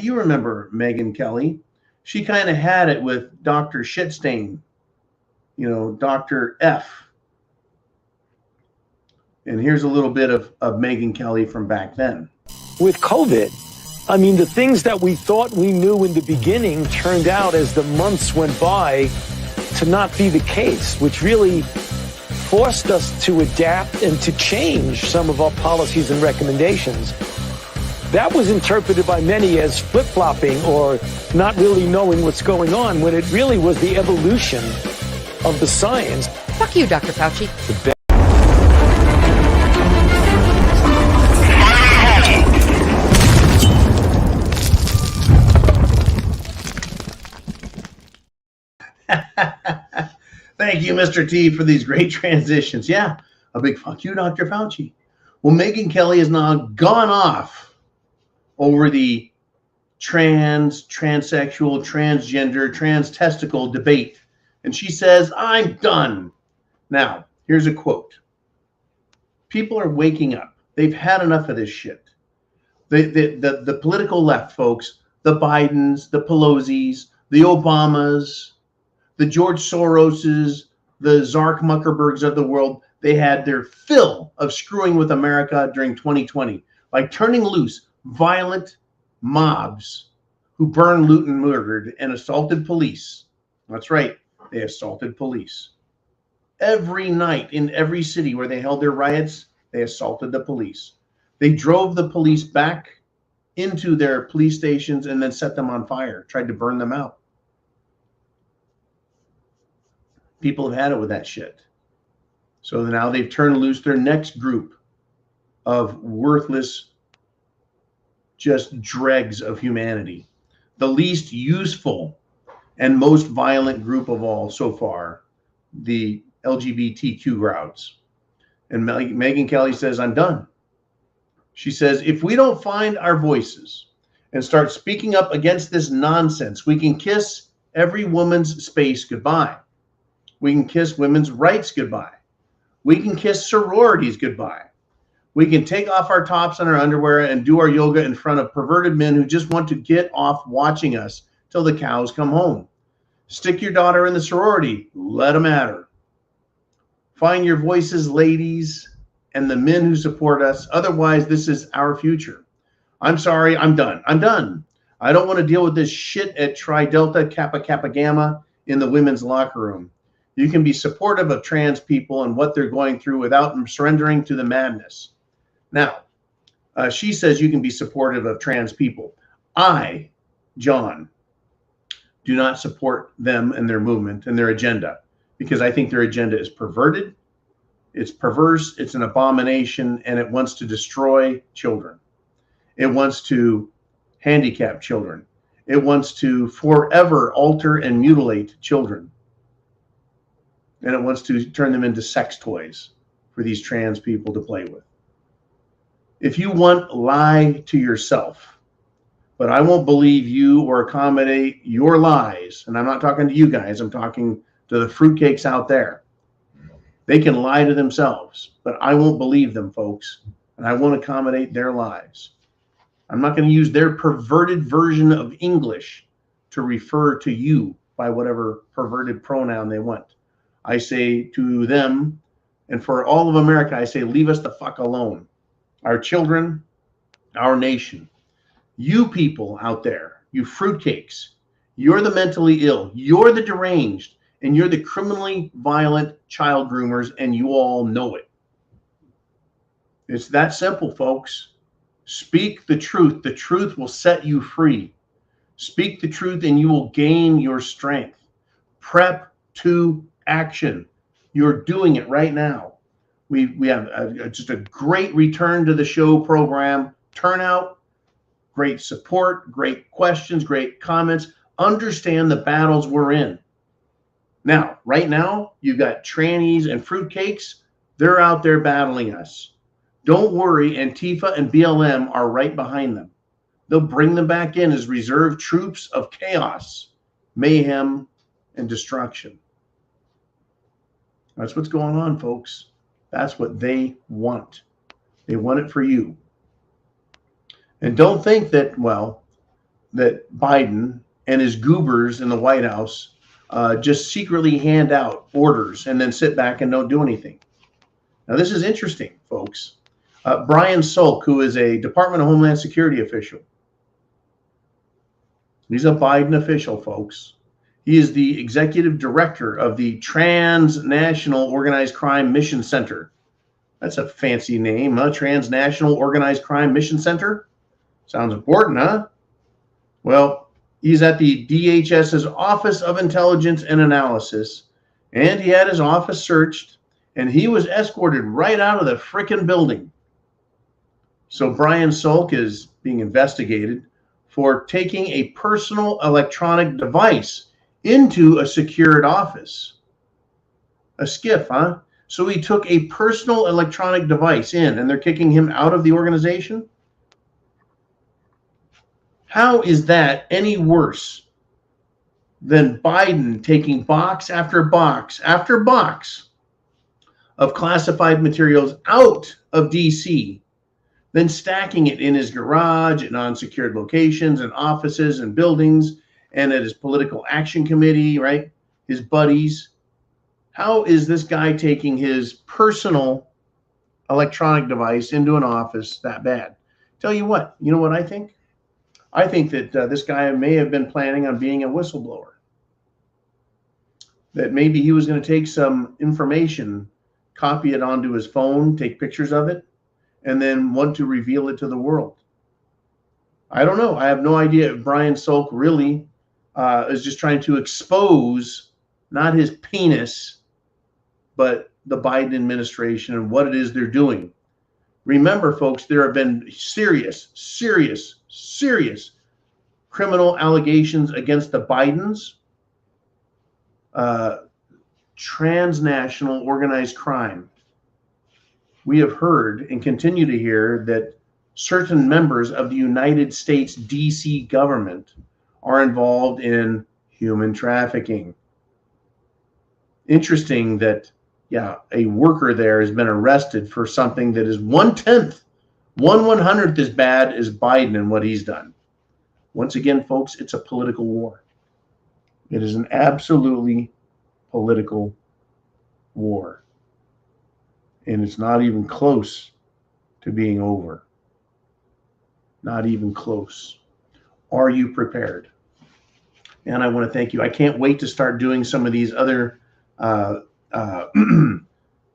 You remember Megyn Kelly. She kind of had it with Dr. Shitstain, Dr. F. And here's a little bit of Megyn Kelly from back then. With COVID, I mean, the things that we thought we knew in the beginning turned out as the months went by to not be the case, which really forced us to adapt and to change some of our policies and recommendations. That was interpreted by many as flip-flopping or not really knowing what's going on, when it really was the evolution of the science. Fuck you, Dr. Fauci. Thank you, Mr. T, for these great transitions. Yeah, a big fuck you, Dr. Fauci. Well, Megyn Kelly has now gone off over the transsexual, transgender, trans-testicle debate. And she says, I'm done. Now, here's a quote. People are waking up. They've had enough of this shit. The political left, folks, the Bidens, the Pelosi's, the Obamas, the George Soroses, the Zark Muckerbergs of the world, they had their fill of screwing with America during 2020 by turning loose violent mobs who burned, loot, and murdered and assaulted police. That's right, they assaulted police. Every night in every city where they held their riots, they assaulted the police. They drove the police back into their police stations and then set them on fire, tried to burn them out. People have had it with that shit. So now they've turned loose their next group of worthless, just dregs of humanity. The least useful and most violent group of all so far, the LGBTQ crowds. And Megyn Kelly says, I'm done. She says, if we don't find our voices and start speaking up against this nonsense, we can kiss every woman's space goodbye. We can kiss women's rights goodbye. We can kiss sororities goodbye. We can take off our tops and our underwear and do our yoga in front of perverted men who just want to get off watching us till the cows come home. Stick your daughter in the sorority. Let them at her. Find your voices, ladies, and the men who support us. Otherwise, this is our future. I'm sorry, I'm done. I'm done. I don't want to deal with this shit at Tri Delta Kappa Kappa Gamma in the women's locker room. You can be supportive of trans people and what they're going through without them surrendering to the madness. Now, she says you can be supportive of trans people. I, John, do not support them and their movement and their agenda because I think their agenda is perverted, it's perverse, it's an abomination, and it wants to destroy children. It wants to handicap children. It wants to forever alter and mutilate children. And it wants to turn them into sex toys for these trans people to play with. If you want, lie to yourself. But I won't believe you or accommodate your lies. And I'm not talking to you guys. I'm talking to the fruitcakes out there. They can lie to themselves, but I won't believe them, folks. And I won't accommodate their lies. I'm not going to use their perverted version of English to refer to you by whatever perverted pronoun they want. I say to them, and for all of America, I say, leave us the fuck alone. Our children, our nation. You people out there, you fruitcakes, you're the mentally ill, you're the deranged, and you're the criminally violent child groomers, and you all know it. It's that simple, folks. Speak the truth. The truth will set you free. Speak the truth and you will gain your strength. Prep to action. You're doing it right now. We have just a great return to the show program turnout, great support, great questions, great comments. Understand the battles we're in. Now, right now, you've got trannies and fruitcakes. They're out there battling us. Don't worry, Antifa and BLM are right behind them. They'll bring them back in as reserve troops of chaos, mayhem, and destruction. That's what's going on, folks. That's what they want. They want it for you. And don't think that, well, that Biden and his goobers in the White House just secretly hand out orders and then sit back and don't do anything. Now, this is interesting, folks. Brian Solk, who is a Department of Homeland Security official. He's a Biden official, folks. He is the executive director of the Transnational Organized Crime Mission Center. That's a fancy name, huh? Transnational Organized Crime Mission Center? Sounds important, huh? Well, he's at the DHS's Office of Intelligence and Analysis, and he had his office searched, and he was escorted right out of the frickin' building. So Brian Solk is being investigated for taking a personal electronic device into a secured office. A skiff, huh? So he took a personal electronic device in, and they're kicking him out of the organization? How is that any worse than Biden taking box after box after box of classified materials out of DC, then stacking it in his garage and on secured locations and offices and buildings and at his political action committee, right? His buddies. How is this guy taking his personal electronic device into an office that bad? Tell you what, you know what I think? I think that this guy may have been planning on being a whistleblower. That maybe he was going to take some information, copy it onto his phone, take pictures of it, and then want to reveal it to the world. I don't know. I have no idea if Brian Salk really is just trying to expose not his penis, but the Biden administration and what it is they're doing. Remember, folks, there have been serious criminal allegations against the Bidens. Transnational organized crime. We have heard and continue to hear that certain members of the United States DC government are involved in human trafficking. Interesting that, yeah, a worker there has been arrested for something that is 1/10, 1/100th as bad as Biden and what he's done. Once again, folks, it's a political war. It is an absolutely political war. And it's not even close to being over. Not even close. Are you prepared? And I want to thank you. I can't wait to start doing some of these other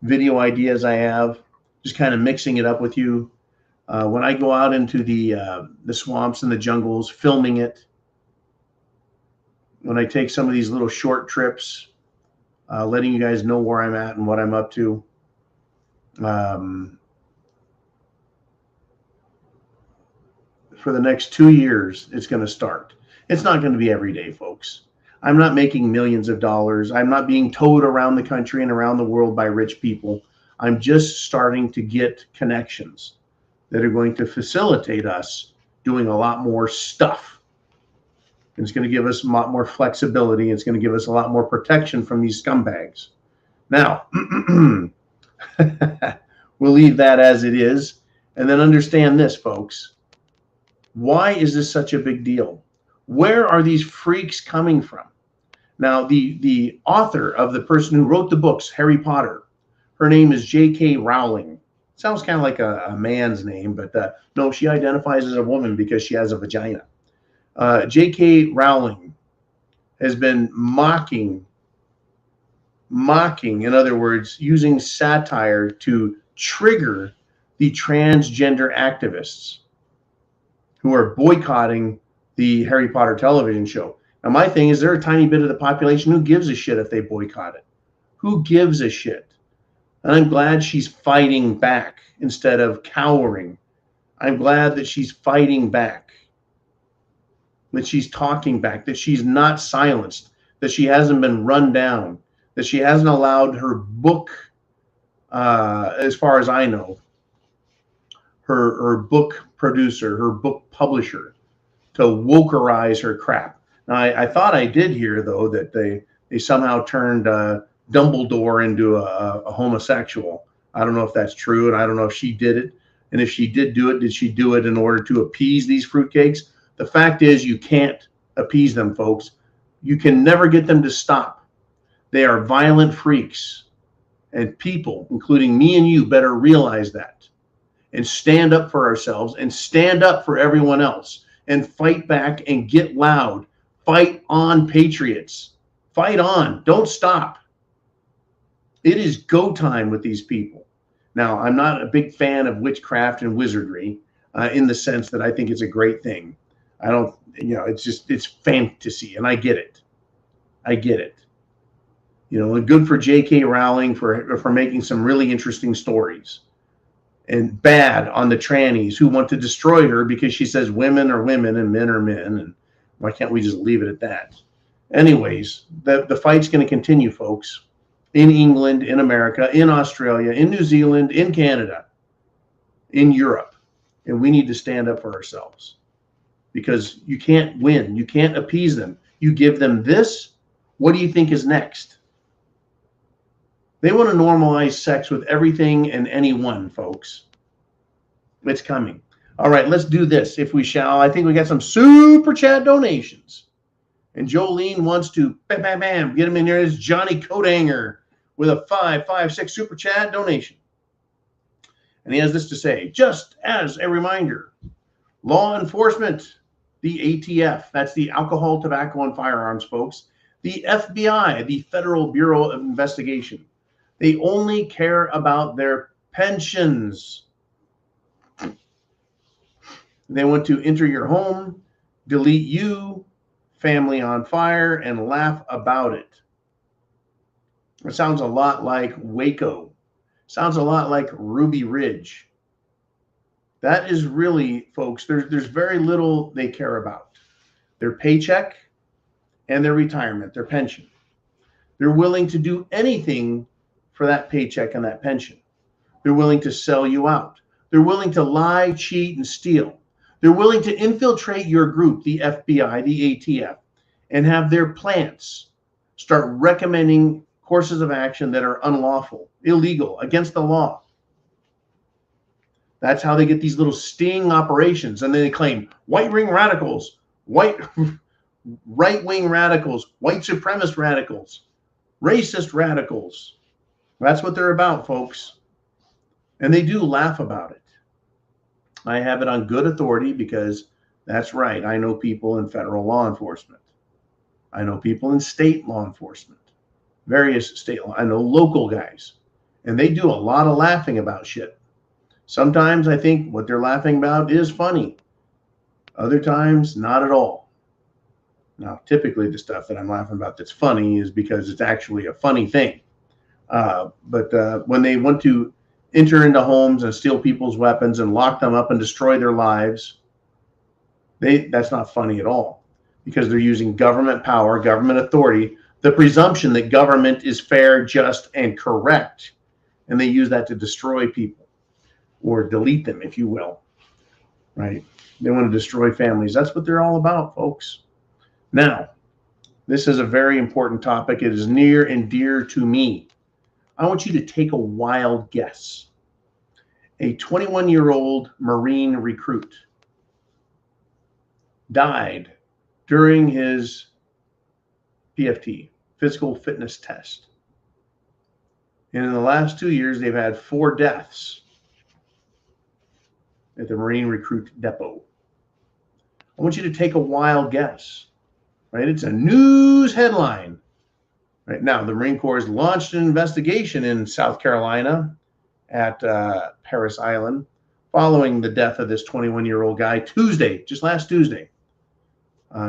video ideas I have, just kind of mixing it up with you. When I go out into the swamps and the jungles, filming it, when I take some of these little short trips, letting you guys know where I'm at and what I'm up to. For the next 2 years, it's going to start. It's not going to be every day, folks. I'm not making millions of dollars. I'm not being towed around the country and around the world by rich people. I'm just starting to get connections that are going to facilitate us doing a lot more stuff. It's going to give us a lot more flexibility. It's going to give us a lot more protection from these scumbags. Now, we'll leave that as it is. And then understand this, folks. Why is this such a big deal? Where are these freaks coming from? Now, the author of the person who wrote the books, Harry Potter, her name is J.K. Rowling. Sounds kind of like a man's name, but no, she identifies as a woman because she has a vagina. J.K. Rowling has been mocking, in other words, using satire to trigger the transgender activists who are boycotting the Harry Potter television show. Now, my thing is, there a tiny bit of the population who gives a shit if they boycott it. Who gives a shit? And I'm glad she's fighting back instead of cowering. I'm glad that she's fighting back, that she's talking back, that she's not silenced, that she hasn't been run down, that she hasn't allowed her book, as far as I know, her book producer, her book publisher, to wokerize her crap. Now, I thought I did hear, though, that they somehow turned Dumbledore into a homosexual. I don't know if that's true, and I don't know if she did it. And if she did do it, did she do it in order to appease these fruitcakes? The fact is, you can't appease them, folks. You can never get them to stop. They are violent freaks. And people, including me and you, better realize that and stand up for ourselves and stand up for everyone else and fight back and get loud. Fight on, patriots. Fight on. Don't stop. It is go time with these people. Now, I'm not a big fan of witchcraft and wizardry in the sense that I think it's a great thing. I don't, it's fantasy, and I get it. I get it. And good for J.K. Rowling for making some really interesting stories. And bad on the trannies who want to destroy her because she says women are women and men are men. And why can't we just leave it at that? Anyways, the fight's going to continue, folks. In England, in America, in Australia, in New Zealand, in Canada, in Europe. And we need to stand up for ourselves. because you can't win. You can't appease them. You give them this. What do you think is next? They want to normalize sex with everything and anyone, folks. It's coming. All right, let's do this if we shall. I think we got some super chat donations. And Jolene wants to bam, bam, bam, get him in there. It's Johnny Coathanger with a 556 super chat donation. And he has this to say: just as a reminder, law enforcement, the ATF, that's the Alcohol, Tobacco, and Firearms folks, the FBI, the Federal Bureau of Investigation, they only care about their pensions. They want to enter your home, delete you, family on fire, and laugh about it. It sounds a lot like Waco. Sounds a lot like Ruby Ridge. That is really, folks, there's very little they care about. Their paycheck and their retirement, their pension. They're willing to do anything for that paycheck and that pension. They're willing to sell you out. They're willing to lie, cheat, and steal. They're willing to infiltrate your group, the FBI, the ATF, and have their plants start recommending courses of action that are unlawful, illegal, against the law. That's how they get these little sting operations. And then they claim white ring radicals, right-wing radicals, white supremacist radicals, racist radicals. That's what they're about, folks. And they do laugh about it. I have it on good authority because that's right. I know people in federal law enforcement. I know people in state law enforcement, various state law. I know local guys, and they do a lot of laughing about shit. Sometimes I think what they're laughing about is funny. Other times, not at all. Now, typically the stuff that I'm laughing about that's funny is because it's actually a funny thing. But when they want to enter into homes and steal people's weapons and lock them up and destroy their lives, that's not funny at all, because they're using government power, government authority, the presumption that government is fair, just, and correct. And they use that to destroy people or delete them, if you will, right? They want to destroy families. That's what they're all about, folks. Now, this is a very important topic. It is near and dear to me. I want you to take a wild guess. A 21-year-old Marine recruit died during his PFT, physical fitness test. And in the last 2 years, they've had 4 deaths at the Marine Recruit Depot. I want you to take a wild guess, right? It's a news headline. Right now, the Marine Corps has launched an investigation in South Carolina at Parris Island following the death of this 21-year-old guy Tuesday, just last Tuesday,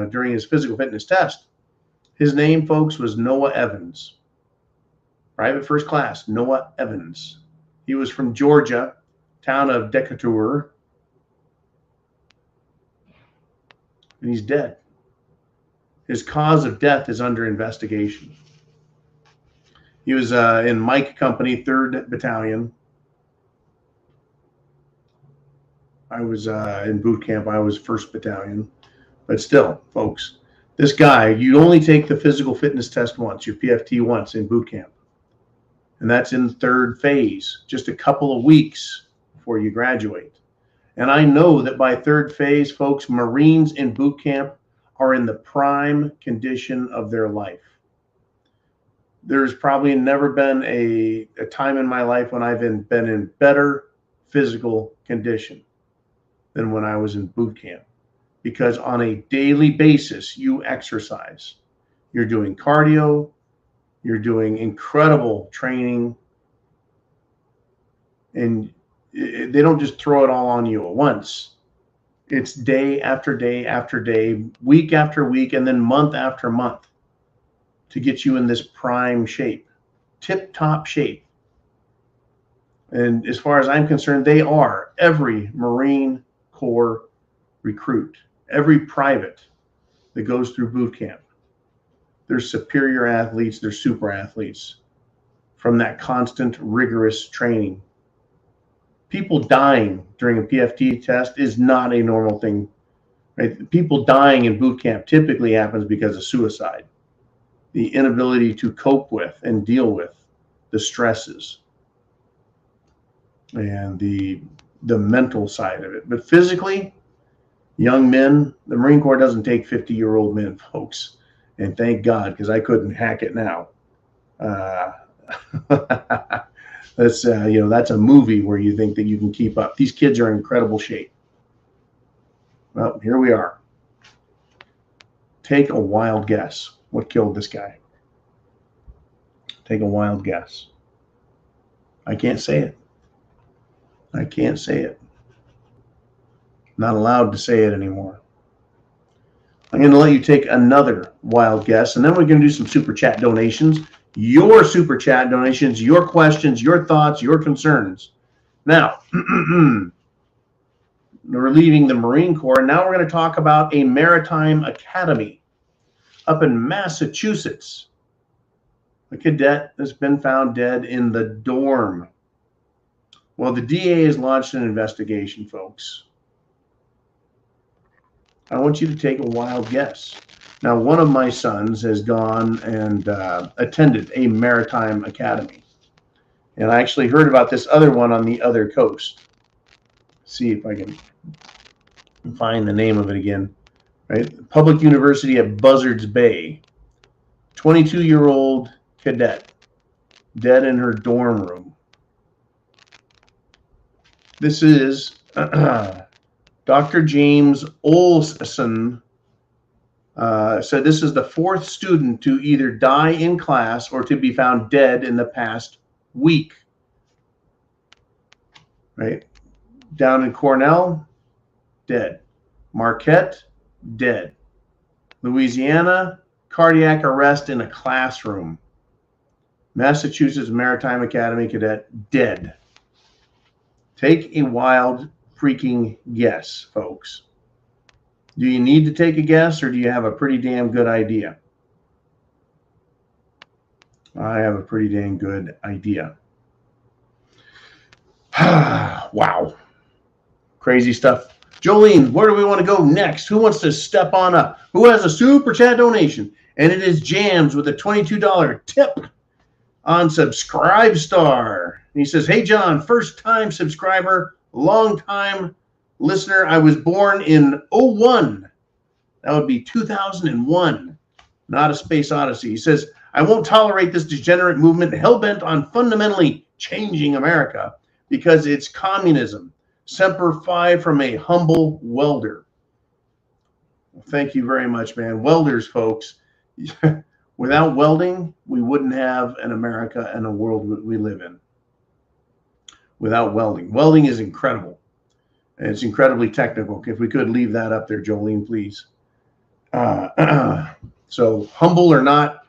during his physical fitness test. His name, folks, was Noah Evans. Private first class, Noah Evans. He was from Georgia, town of Decatur, and he's dead. His cause of death is under investigation. He was in Mike Company, 3rd Battalion. I was in boot camp. I was 1st Battalion. But still, folks, this guy, you only take the physical fitness test once, your PFT once in boot camp. And that's in 3rd phase, just a couple of weeks before you graduate. And I know that by 3rd phase, folks, Marines in boot camp are in the prime condition of their life. There's probably never been a time in my life when I've been in better physical condition than when I was in boot camp. Because on a daily basis, you exercise. You're doing cardio. You're doing incredible training. And they don't just throw it all on you at once. It's day after day after day, week after week, and then month after month to get you in this prime shape, tip-top shape. And as far as I'm concerned, they are every Marine Corps recruit, every private that goes through boot camp. They're superior athletes, they're super athletes from that constant, rigorous training. People dying during a PFT test is not a normal thing Right? People dying in boot camp typically happens because of suicide, the inability to cope with and deal with the stresses and the mental side of it. But physically, young men, the Marine Corps doesn't take 50-year-old men, folks. And thank God, because I couldn't hack it now. That's that's a movie where you think that you can keep up. These kids are in incredible shape. Well, here we are. Take a wild guess. What killed this guy? Take a wild guess. I can't say it. I can't say it. Not allowed to say it anymore. I'm going to let you take another wild guess, and then we're going to do some super chat donations. Your super chat donations, your questions, your thoughts, your concerns. Now, we're leaving the Marine Corps, and now we're going to talk about a maritime academy up in Massachusetts. A cadet has been found dead in the dorm. Well, the DA has launched an investigation, folks. I want you to take a wild guess. Now, one of my sons has gone and attended a maritime academy. And I actually heard about this other one on the other coast. See if I can find the name of it again. Right? Public University at Buzzards Bay. 22-year-old cadet dead in her dorm room. This is Dr. James Olson said this is the fourth student to either die in class or to be found dead in the past week. Right? Down in Cornell, dead. Marquette, dead. Louisiana, cardiac arrest in a classroom. Massachusetts Maritime Academy cadet, dead. Take a wild freaking guess, folks. Do you need to take a guess, or do you have a pretty damn good idea? I have a pretty damn good idea. Wow. Crazy stuff. Jolene, where do we want to go next? Who wants to step on up? Who has a super chat donation? And it is Jams with a $22 tip on Subscribestar. And he says, hey, John, first-time subscriber, long-time listener. I was born in 01. That would be 2001, not a space odyssey. He says, I won't tolerate this degenerate movement hell-bent on fundamentally changing America because it's communism. Semper Fi from a humble welder. Well, thank you very much, man. Welders, folks. Without welding, we wouldn't have an America and a world we live in. Without welding. Welding is incredible. And it's incredibly technical. If we could leave that up there, Jolene, please. So humble or not,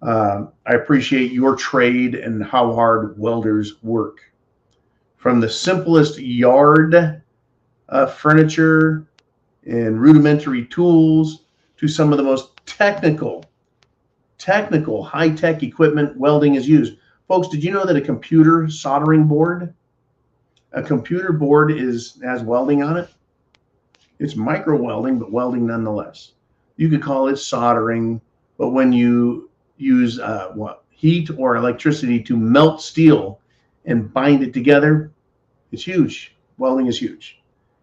I appreciate your trade and how hard welders work. From the simplest yard furniture and rudimentary tools to some of the most technical high-tech equipment welding is used. Folks, did you know that a computer soldering board, a computer board has welding on it? It's micro welding, but welding nonetheless. You could call it soldering, but when you use heat or electricity to melt steel and bind it together, it's huge. Welding is huge.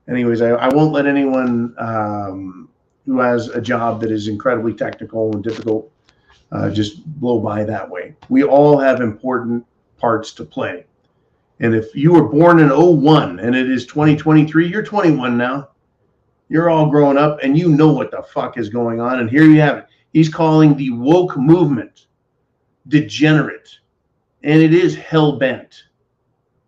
Anyways, I won't let anyone who has a job that is incredibly technical and difficult just blow by that way. We all have important parts to play. And if you were born in 01 and it is 2023, you're 21 now. You're all grown up and you know what the fuck is going on. And here you have it. He's calling the woke movement degenerate. And it is hell-bent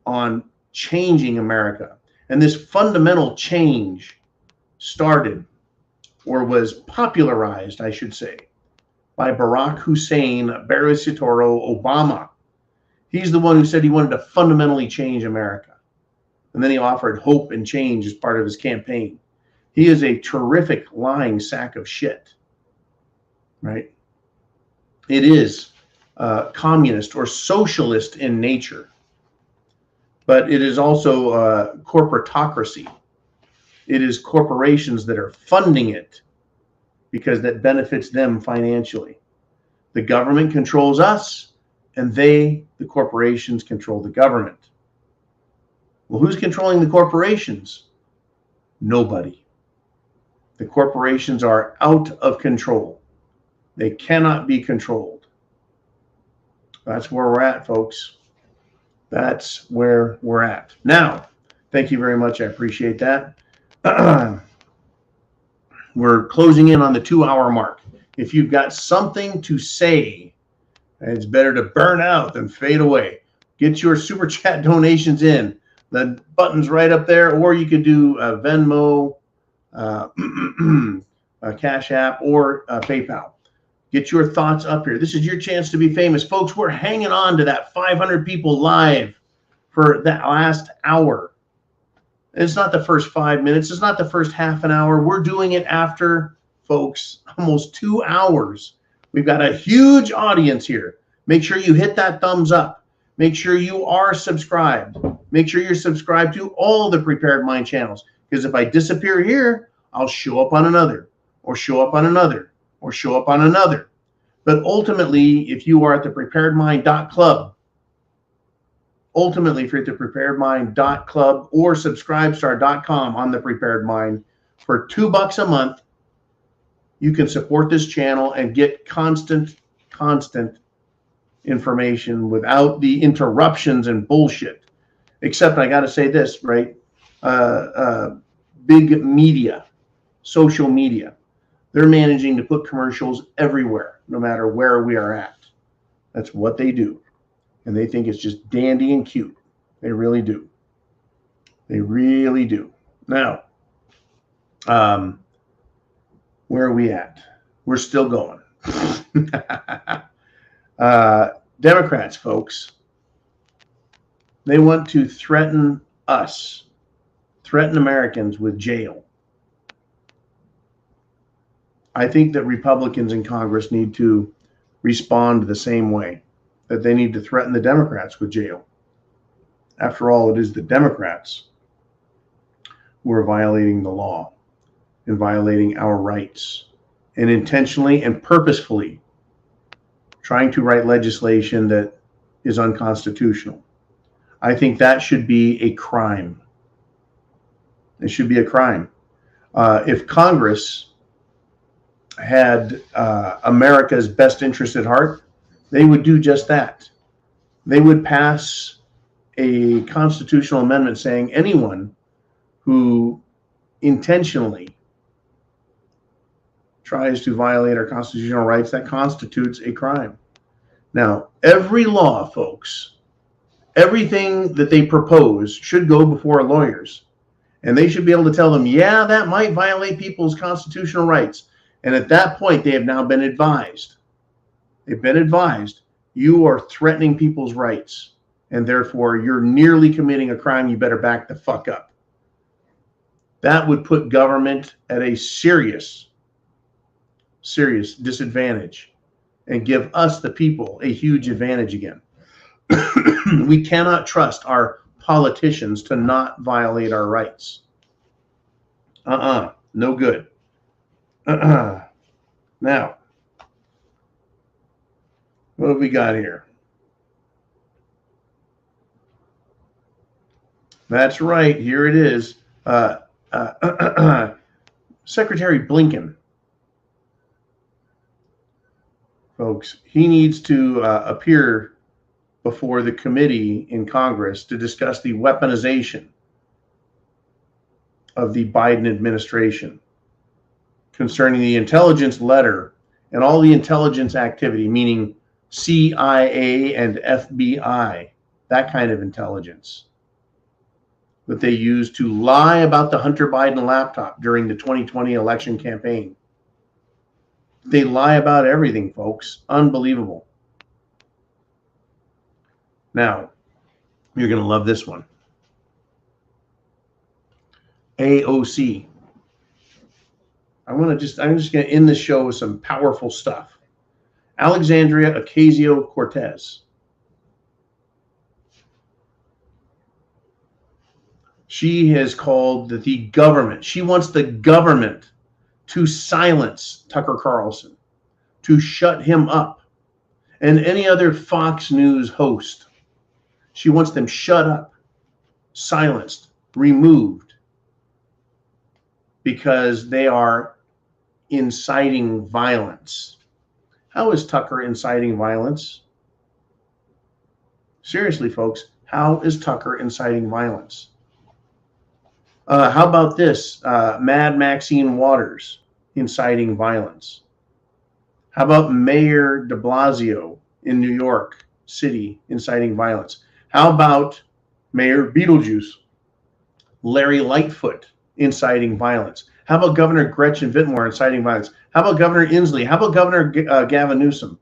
on changing America. And this fundamental change started, or was popularized, I should say, by Barack Hussein Barrisitoro Obama. He's the one who said he wanted to fundamentally change America. And then he offered hope and change as part of his campaign. He is a terrific lying sack of shit, right? It is communist or socialist in nature, but it is also corporatocracy. It is corporations that are funding it because that benefits them financially. The government controls us, and the corporations, control the government. Well, who's controlling the corporations? Nobody. The corporations are out of control. They cannot be controlled. That's where we're at, folks. That's where we're at. Now, thank you very much. I appreciate that. We're closing in on the 2-hour mark. If you've got something to say, it's better to burn out than fade away. Get your super chat donations in. The button's right up there, or you could do Venmo, CashApp, or PayPal. Get your thoughts up here. This is your chance to be famous. Folks, we're hanging on to that 500 people live for that last hour. It's not the first 5 minutes. It's not the first half an hour. We're doing it after, folks, almost 2 hours. We've got a huge audience here. Make sure you hit that thumbs up. Make sure you are subscribed. Make sure you're subscribed to all the Prepared Mind channels. Because if I disappear here, I'll show up on another, or show up on another, or show up on another. But ultimately, if you are at the preparedmind.club, ultimately, if you're at the preparedmind.club or subscribestar.com on the Prepared Mind, for $2 a month, you can support this channel and get constant information without the interruptions and bullshit. Except I got to say this, right? Big media, social media, they're managing to put commercials everywhere, no matter where we are at. That's what they do. And they think it's just dandy and cute. They really do. They really do. Now, where are we at? We're still going. Democrats, folks, they want to threaten us, threaten Americans with jail. I think that Republicans in Congress need to respond the same way, that they need to threaten the Democrats with jail. After all, it is the Democrats who are violating the law and violating our rights, and intentionally and purposefully trying to write legislation that is unconstitutional. I think that should be a crime. It should be a crime. If Congress had America's best interest at heart, they would do just that. They would pass a constitutional amendment saying anyone who intentionally tries to violate our constitutional rights, that constitutes a crime. Now, every law, folks, everything that they propose should go before lawyers. And they should be able to tell them, yeah, that might violate people's constitutional rights. And at that point, they have now been advised. They've been advised, you are threatening people's rights, and therefore you're nearly committing a crime. You better back the fuck up. That would put government at a serious disadvantage and give us, the people, a huge advantage again. We cannot trust our politicians to not violate our rights. No good. Now, what have we got here? That's right. Here it is. Secretary Blinken. Folks, he needs to appear before the committee in Congress to discuss the weaponization of the Biden administration concerning the intelligence letter and all the intelligence activity, meaning CIA and FBI, that kind of intelligence that they used to lie about the Hunter Biden laptop during the 2020 election campaign. They lie about everything, folks. Unbelievable. Now, you're going to love this one. AOC. I'm just going to end the show with some powerful stuff. Alexandria Ocasio-Cortez. She has called the government. She wants the government to silence Tucker Carlson, to shut him up, and any other Fox News host. She wants them shut up, silenced, removed, because they are inciting violence. How is Tucker inciting violence? Seriously, folks, how is Tucker inciting violence? How about this? Mad Maxine Waters inciting violence. How about Mayor de Blasio in New York City inciting violence? How about Mayor Beetlejuice, Larry Lightfoot inciting violence? How about Governor Gretchen Whitmer inciting violence? How about Governor Inslee? How about Governor Gavin Newsom?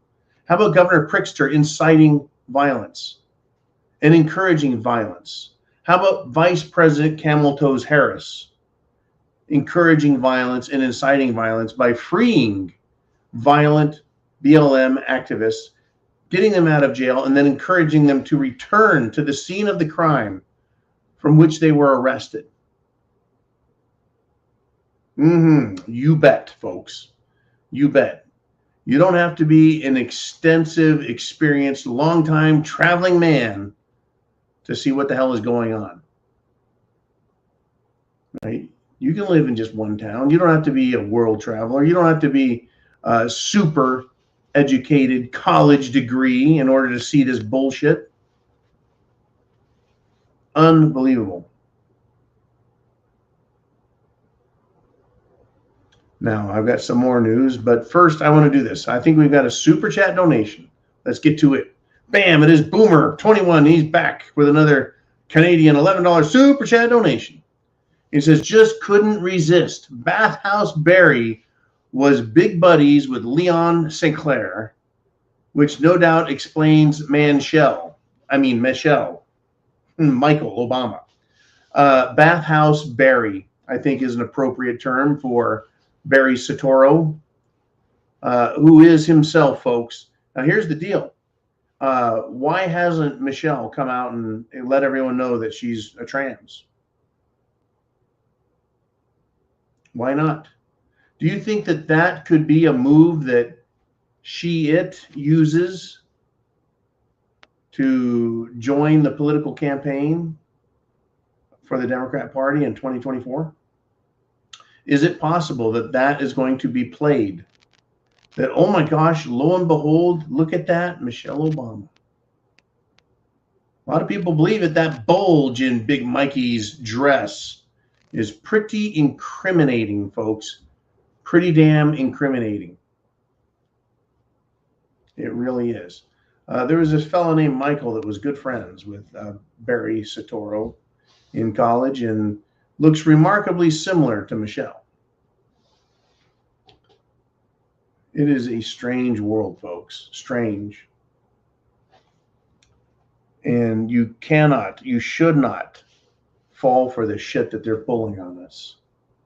How about Governor Pritzker inciting violence and encouraging violence? How about Vice President Camel Toes Harris encouraging violence and inciting violence by freeing violent BLM activists, getting them out of jail, and then encouraging them to return to the scene of the crime from which they were arrested? You bet, folks. You bet. You don't have to be an extensive, experienced, long-time traveling man to see what the hell is going on. Right? You can live in just one town. You don't have to be a world traveler. You don't have to be a super educated college degree in order to see this bullshit. Unbelievable. Now, I've got some more news, but first I want to do this. I think we've got a super chat donation. Let's get to it. Bam, it is Boomer21. He's back with another Canadian $11 super chat donation. He says, just couldn't resist. Bathhouse Barry was big buddies with Leon St. Clair, which no doubt explains Michelle Michael Obama. Bathhouse Barry, I think, is an appropriate term for Barry Soetoro, who is himself, folks. Now, here's the deal. Why hasn't Michelle come out and let everyone know that she's a trans? Why not? Do you think that that could be a move that it uses to join the political campaign for the Democrat Party in 2024? Is it possible that that is going to be played? That, oh my gosh, lo and behold, look at that, Michelle Obama. A lot of people believe that that bulge in Big Mikey's dress is pretty incriminating, folks. Pretty damn incriminating. It really is. There was this fellow named Michael that was good friends with Barry Soetoro in college and looks remarkably similar to Michelle. It is a strange world, folks. Strange. And you should not fall for the shit that they're pulling on us.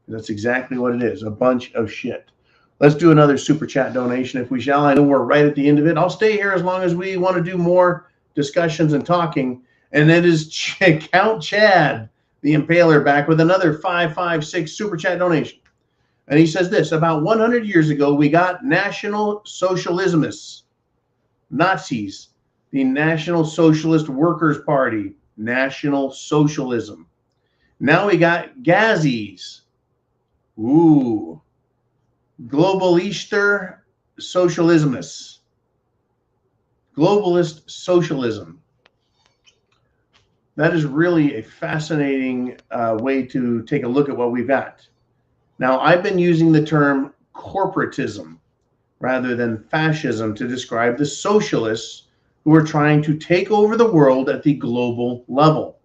That's exactly what it is, a bunch of shit. Let's do another super chat donation if we shall. I know we're right at the end of it. I'll stay here as long as we want to do more discussions and talking. And that is Count Chad, the Impaler, back with another 556 super chat donation. And he says this: about 100 years ago, we got National Socialismists, Nazis, the National Socialist Workers' Party, National Socialism. Now we got Gazis. Ooh. Globalister Socialismus. Globalist Socialism. That is really a fascinating way to take a look at what we've got. Now, I've been using the term corporatism rather than fascism to describe the socialists who are trying to take over the world at the global level.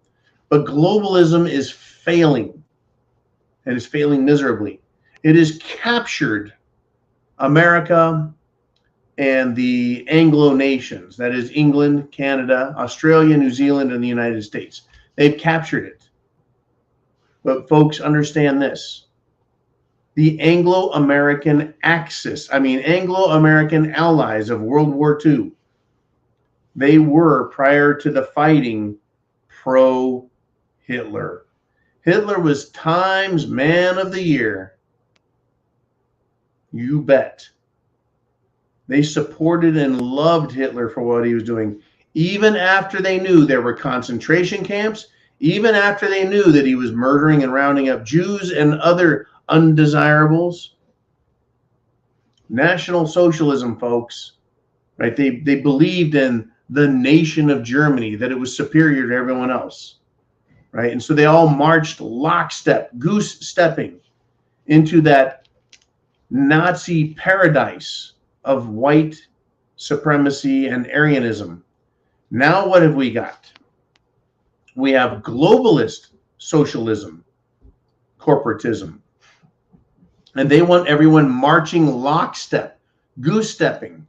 But globalism is failing, and is failing miserably. It has captured America and the Anglo nations, that is England, Canada, Australia, New Zealand, and the United States. They've captured it. But folks, understand this. The Anglo-American Anglo-American allies of World War II, they were, prior to the fighting, pro-Hitler. Hitler was Time's Man of the Year. You bet. They supported and loved Hitler for what he was doing, even after they knew there were concentration camps, even after they knew that he was murdering and rounding up Jews and other undesirables. National Socialism, folks, right? They believed in the nation of Germany, that it was superior to everyone else, right? And so they all marched lockstep, goose-stepping into that Nazi paradise of white supremacy and Aryanism. Now what have we got? We have globalist socialism, corporatism. And they want everyone marching lockstep, goose-stepping,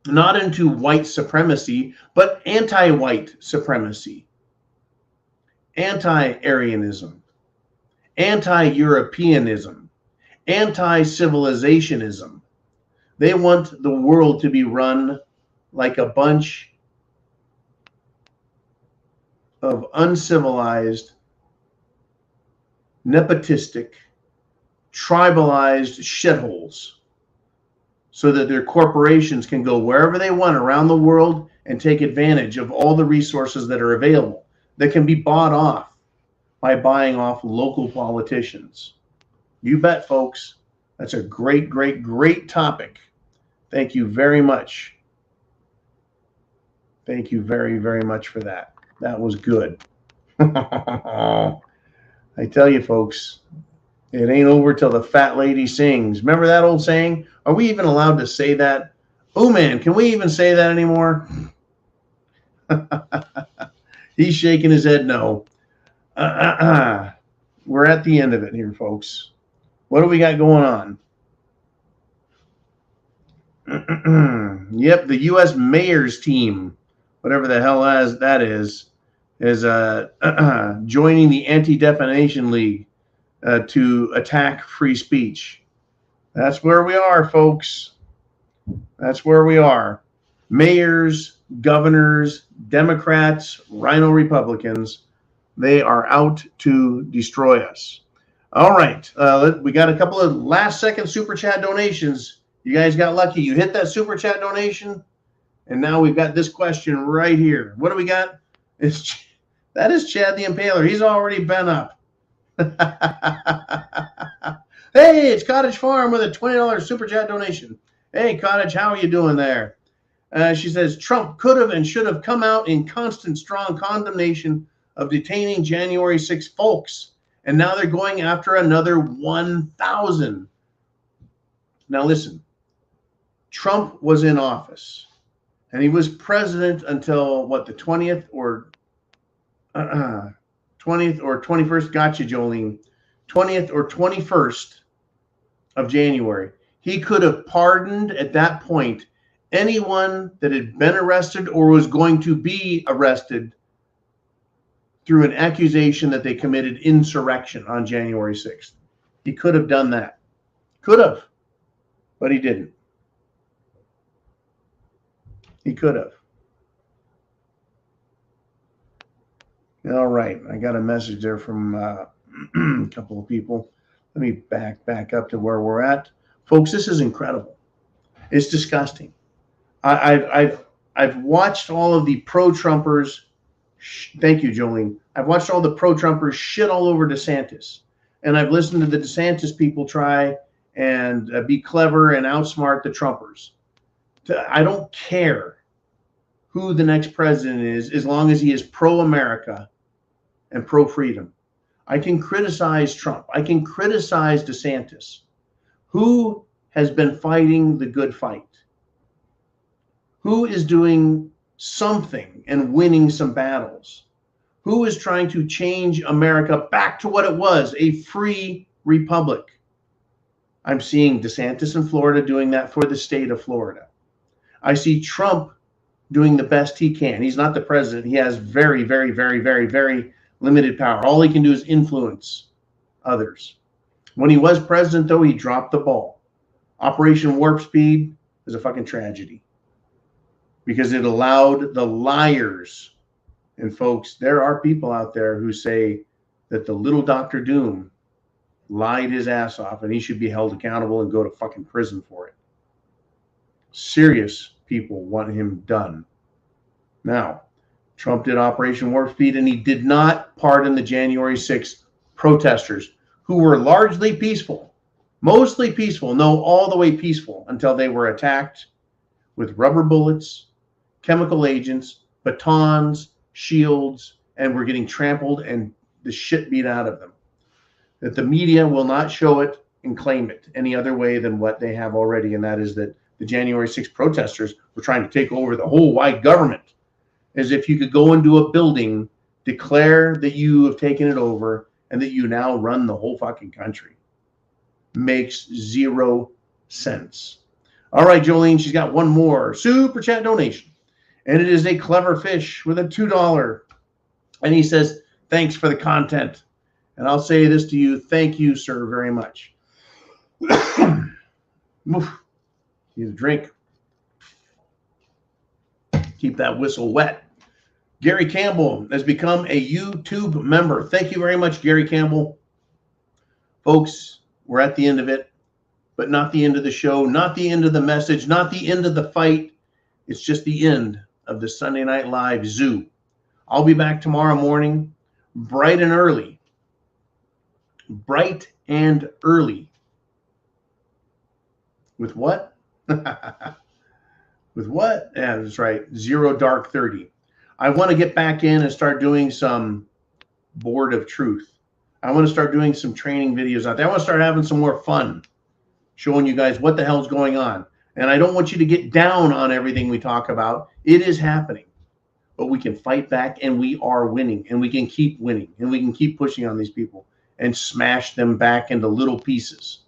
not into white supremacy, but anti-white supremacy, anti-Aryanism, anti-Europeanism, anti-civilizationism. They want the world to be run like a bunch of uncivilized, nepotistic, tribalized shitholes, so that their corporations can go wherever they want around the world and take advantage of all the resources that are available that can be bought off by buying off local politicians. You bet, folks. That's a great, great, great topic. Thank you very much. Thank you very, very much for that. That was good. I tell you, folks, it ain't over till the fat lady sings. Remember that old saying? Are we even allowed to say that? Oh, man, can we even say that anymore? He's shaking his head no. We're at the end of it here, folks. What do we got going on? Yep, the U.S. mayor's team, whatever the hell that is joining the Anti-Defamation League to attack free speech. That's where we are, folks. That's where we are. Mayors, governors, Democrats, Rhino Republicans, they are out to destroy us. All right, we got a couple of last-second super chat donations. You guys got lucky. You hit that super chat donation, and now we've got this question right here. What do we got? That is Chad the Impaler. He's already been up. Hey, it's Cottage Farm with a $20 super chat donation. Hey, Cottage, how are you doing there? She says, Trump could have and should have come out in constant, strong condemnation of detaining January 6 folks. And now they're going after another 1,000. Now listen, Trump was in office, and he was president until, what, the 20th or 21st? Gotcha, Jolene. 20th or 21st of January. He could have pardoned at that point anyone that had been arrested or was going to be arrested through an accusation that they committed insurrection on January 6th. He could have done that. Could have, but he didn't. He could have. All right, I got a message there from a couple of people. Let me back up to where we're at. Folks, this is incredible. It's disgusting. I've watched all of the pro-Trumpers. Thank you, Jolene. I've watched all the pro-Trumpers shit all over DeSantis. And I've listened to the DeSantis people try and be clever and outsmart the Trumpers. I don't care who the next president is, as long as he is pro-America and pro-freedom. I can criticize Trump. I can criticize DeSantis. Who has been fighting the good fight? Who is doing something and winning some battles? Who is trying to change America back to what it was, a free republic? I'm seeing DeSantis in Florida doing that for the state of Florida. I see Trump doing the best he can. He's not the president. He has very, very, very, very, very limited power. All he can do is influence others. When he was president, though, he dropped the ball. Operation Warp Speed is a fucking tragedy, because it allowed the liars And folks, there are people out there who say that the little Dr. Doom lied his ass off and he should be held accountable and go to fucking prison for it. Serious people want him done. Now, Trump did Operation Warp Speed, and he did not pardon the January 6th protesters, who were largely peaceful, mostly peaceful, no, all the way peaceful, until they were attacked with rubber bullets, chemical agents, batons, shields, and were getting trampled and the shit beat out of them. That the media will not show it and claim it any other way than what they have already, and that is that the January 6th protesters were trying to take over the whole wide government. As if you could go into a building, declare that you have taken it over, and that you now run the whole fucking country. Makes zero sense. All right, Jolene, she's got one more super chat donation. And it is a clever fish with a $2. And he says, thanks for the content. And I'll say this to you, thank you, sir, very much. Need a drink. Keep that whistle wet. Gary Campbell has become a YouTube member. Thank you very much, Gary Campbell. Folks, we're at the end of it, but not the end of the show, not the end of the message, not the end of the fight. It's just the end of the Sunday Night Live Zoo. I'll be back tomorrow morning, bright and early. Bright and early. With what? With what? Yeah, that's right. 0 dark 30. I want to get back in and start doing some board of truth. I want to start doing some training videos out there. I want to start having some more fun, showing you guys what the hell's going on. And I don't want you to get down on everything we talk about. It is happening. But we can fight back, and we are winning, and we can keep winning, and we can keep pushing on these people and smash them back into little pieces.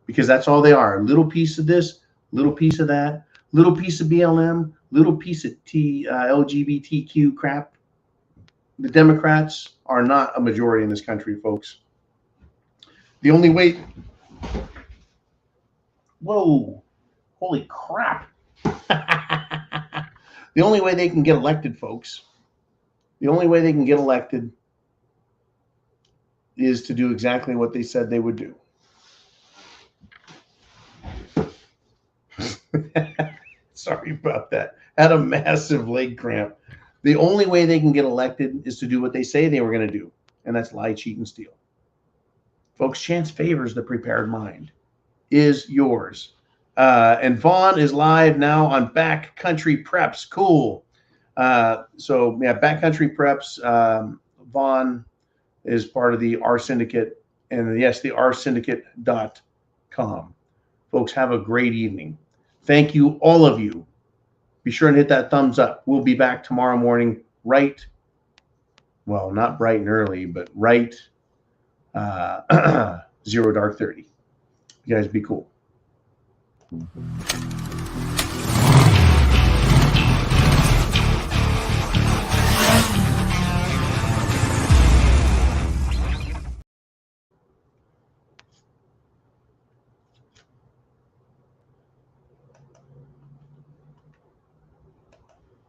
Because that's all they are. A little piece of this, little piece of that, little piece of BLM, little piece of LGBTQ crap. The Democrats are not a majority in this country, folks. The only way... Whoa. Holy crap. The only way they can get elected, folks, the only way they can get elected is to do exactly what they said they would do. Sorry about that. Had a massive leg cramp. The only way they can get elected is to do what they say they were going to do, and that's lie, cheat, and steal. Folks, chance favors the prepared mind. Is yours. And Vaughn is live now on Backcountry Preps. Cool. So, yeah, Backcountry Preps. Vaughn is part of the R Syndicate. And, yes, the rsyndicate.com. Folks, have a great evening. Thank you, all of you. Be sure and hit that thumbs up. We'll be back tomorrow morning, right? Well, not bright and early, but right 0 dark 30. You guys be cool.